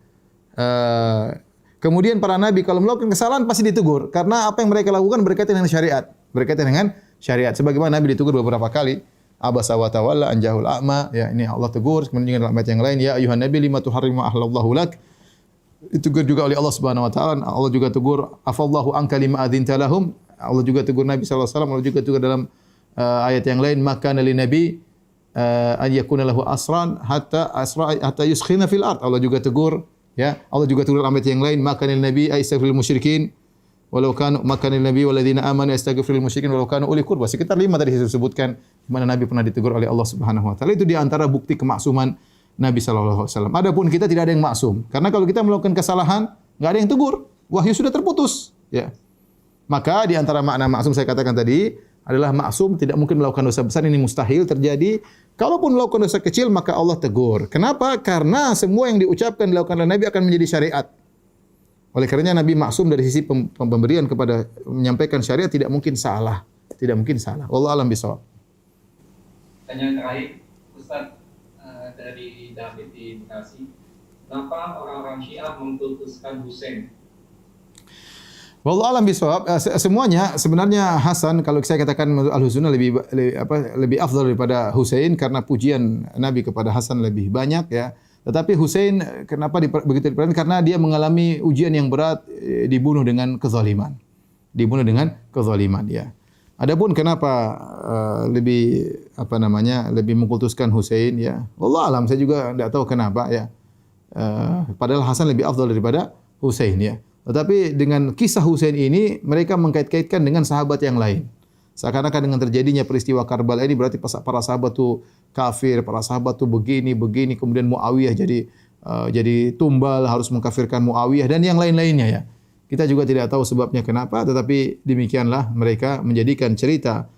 Kemudian para nabi kalau melakukan kesalahan pasti ditegur karena apa yang mereka lakukan berkaitan dengan syariat, berkaitan dengan syariat. Sebagaimana Nabi ditegur beberapa kali, abasa wa tawalla an jahul a'ma, ya, ini Allah tegur. Kemudian dalam ayat yang lain, ya ayuhan nabi lima tuharrimu ahlallahu lak. Ditegur juga oleh Allah Subhanahu wa taala. Allah juga tegur afallahu anka lima adzinta lahum. Allah juga tegur Nabi sallallahu alaihi wasallam. Allah juga tegur dalam ayat yang lain, maka lin nabi an yakuna lahu asran hatta yuskhina fil ard. Allah juga tegur, ya. Allah juga tegur dalam ayat yang lain, maka lin nabi aistaghfirul musyrikin walau kanu makanil nabi walladzina amanu yastaghfirul musyrikin walau kanu uli qurba. Sekitar 5 tadi saya sebutkan di mana Nabi pernah ditegur oleh Allah Subhanahu wa taala. Itu di antara bukti kemaksuman Nabi sallallahu alaihi wasallam. Adapun kita tidak ada yang maksum. Karena kalau kita melakukan kesalahan, enggak ada yang tegur. Wahyu sudah terputus, ya. Maka di antara makna maksum saya katakan tadi adalah maksum tidak mungkin melakukan dosa besar, ini mustahil terjadi. Kalaupun melakukan dosa kecil maka Allah tegur. Kenapa? Karena semua yang diucapkan dilakukan oleh Nabi akan menjadi syariat. Oleh karenanya Nabi maksum dari sisi pemberian kepada menyampaikan syariat tidak mungkin salah, tidak mungkin salah. Wallahu a'lam bishawab. Pertanyaan terakhir, Ustaz, dari David di Bekasi. Kenapa orang-orang Syiah mengkultuskan Husain? Wallahu a'lam bishawab. Semuanya sebenarnya Hasan, kalau saya katakan Al-Husainah lebih afdal daripada Husain karena pujian Nabi kepada Hasan lebih banyak, ya. Tetapi Husain kenapa begitu diperhatikan? Karena dia mengalami ujian yang berat, dibunuh dengan kezaliman. Dibunuh dengan kezaliman, ya. Adapun kenapa lebih mengkultuskan Husain, ya. Wallahu a'lam, saya juga tidak tahu kenapa, ya. Padahal Hasan lebih afdal daripada Husain, ya. Tetapi dengan kisah Husain ini mereka mengkait-kaitkan dengan sahabat yang lain. Seakan-akan dengan terjadinya peristiwa Karbala ini berarti para sahabat itu kafir, para sahabat itu begini, kemudian Muawiyah jadi tumbal, harus mengkafirkan Muawiyah dan yang lain-lainnya, ya. Kita juga tidak tahu sebabnya kenapa, tetapi demikianlah mereka menjadikan cerita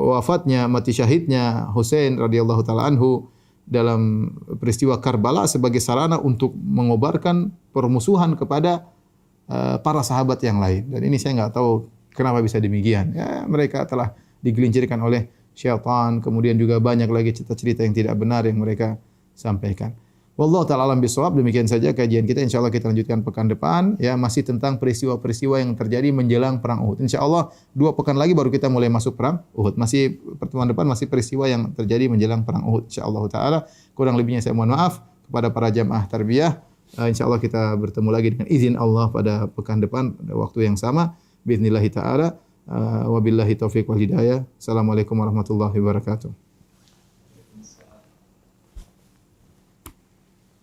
wafatnya, mati syahidnya Husain radhiyallahu taala anhu dalam peristiwa Karbala sebagai sarana untuk mengobarkan permusuhan kepada para sahabat yang lain. Dan ini saya enggak tahu kenapa bisa demikian. Ya, mereka telah digelincirkan oleh syaitan, kemudian juga banyak lagi cerita-cerita yang tidak benar yang mereka sampaikan. Wallahu ta'ala alam bisawab. Demikian saja kajian kita. Insyaallah kita lanjutkan pekan depan, ya, masih tentang peristiwa-peristiwa yang terjadi menjelang perang Uhud. Insyaallah 2 pekan lagi baru kita mulai masuk perang Uhud. Masih pertemuan depan masih peristiwa yang terjadi menjelang perang Uhud insyaallah taala. Kurang lebihnya saya mohon maaf kepada para jamaah tarbiyah. Insyaallah kita bertemu lagi dengan izin Allah pada pekan depan pada waktu yang sama باذن الله تعالى وبالله التوفيق والهداية. السلام عليكم ورحمة الله وبركاته.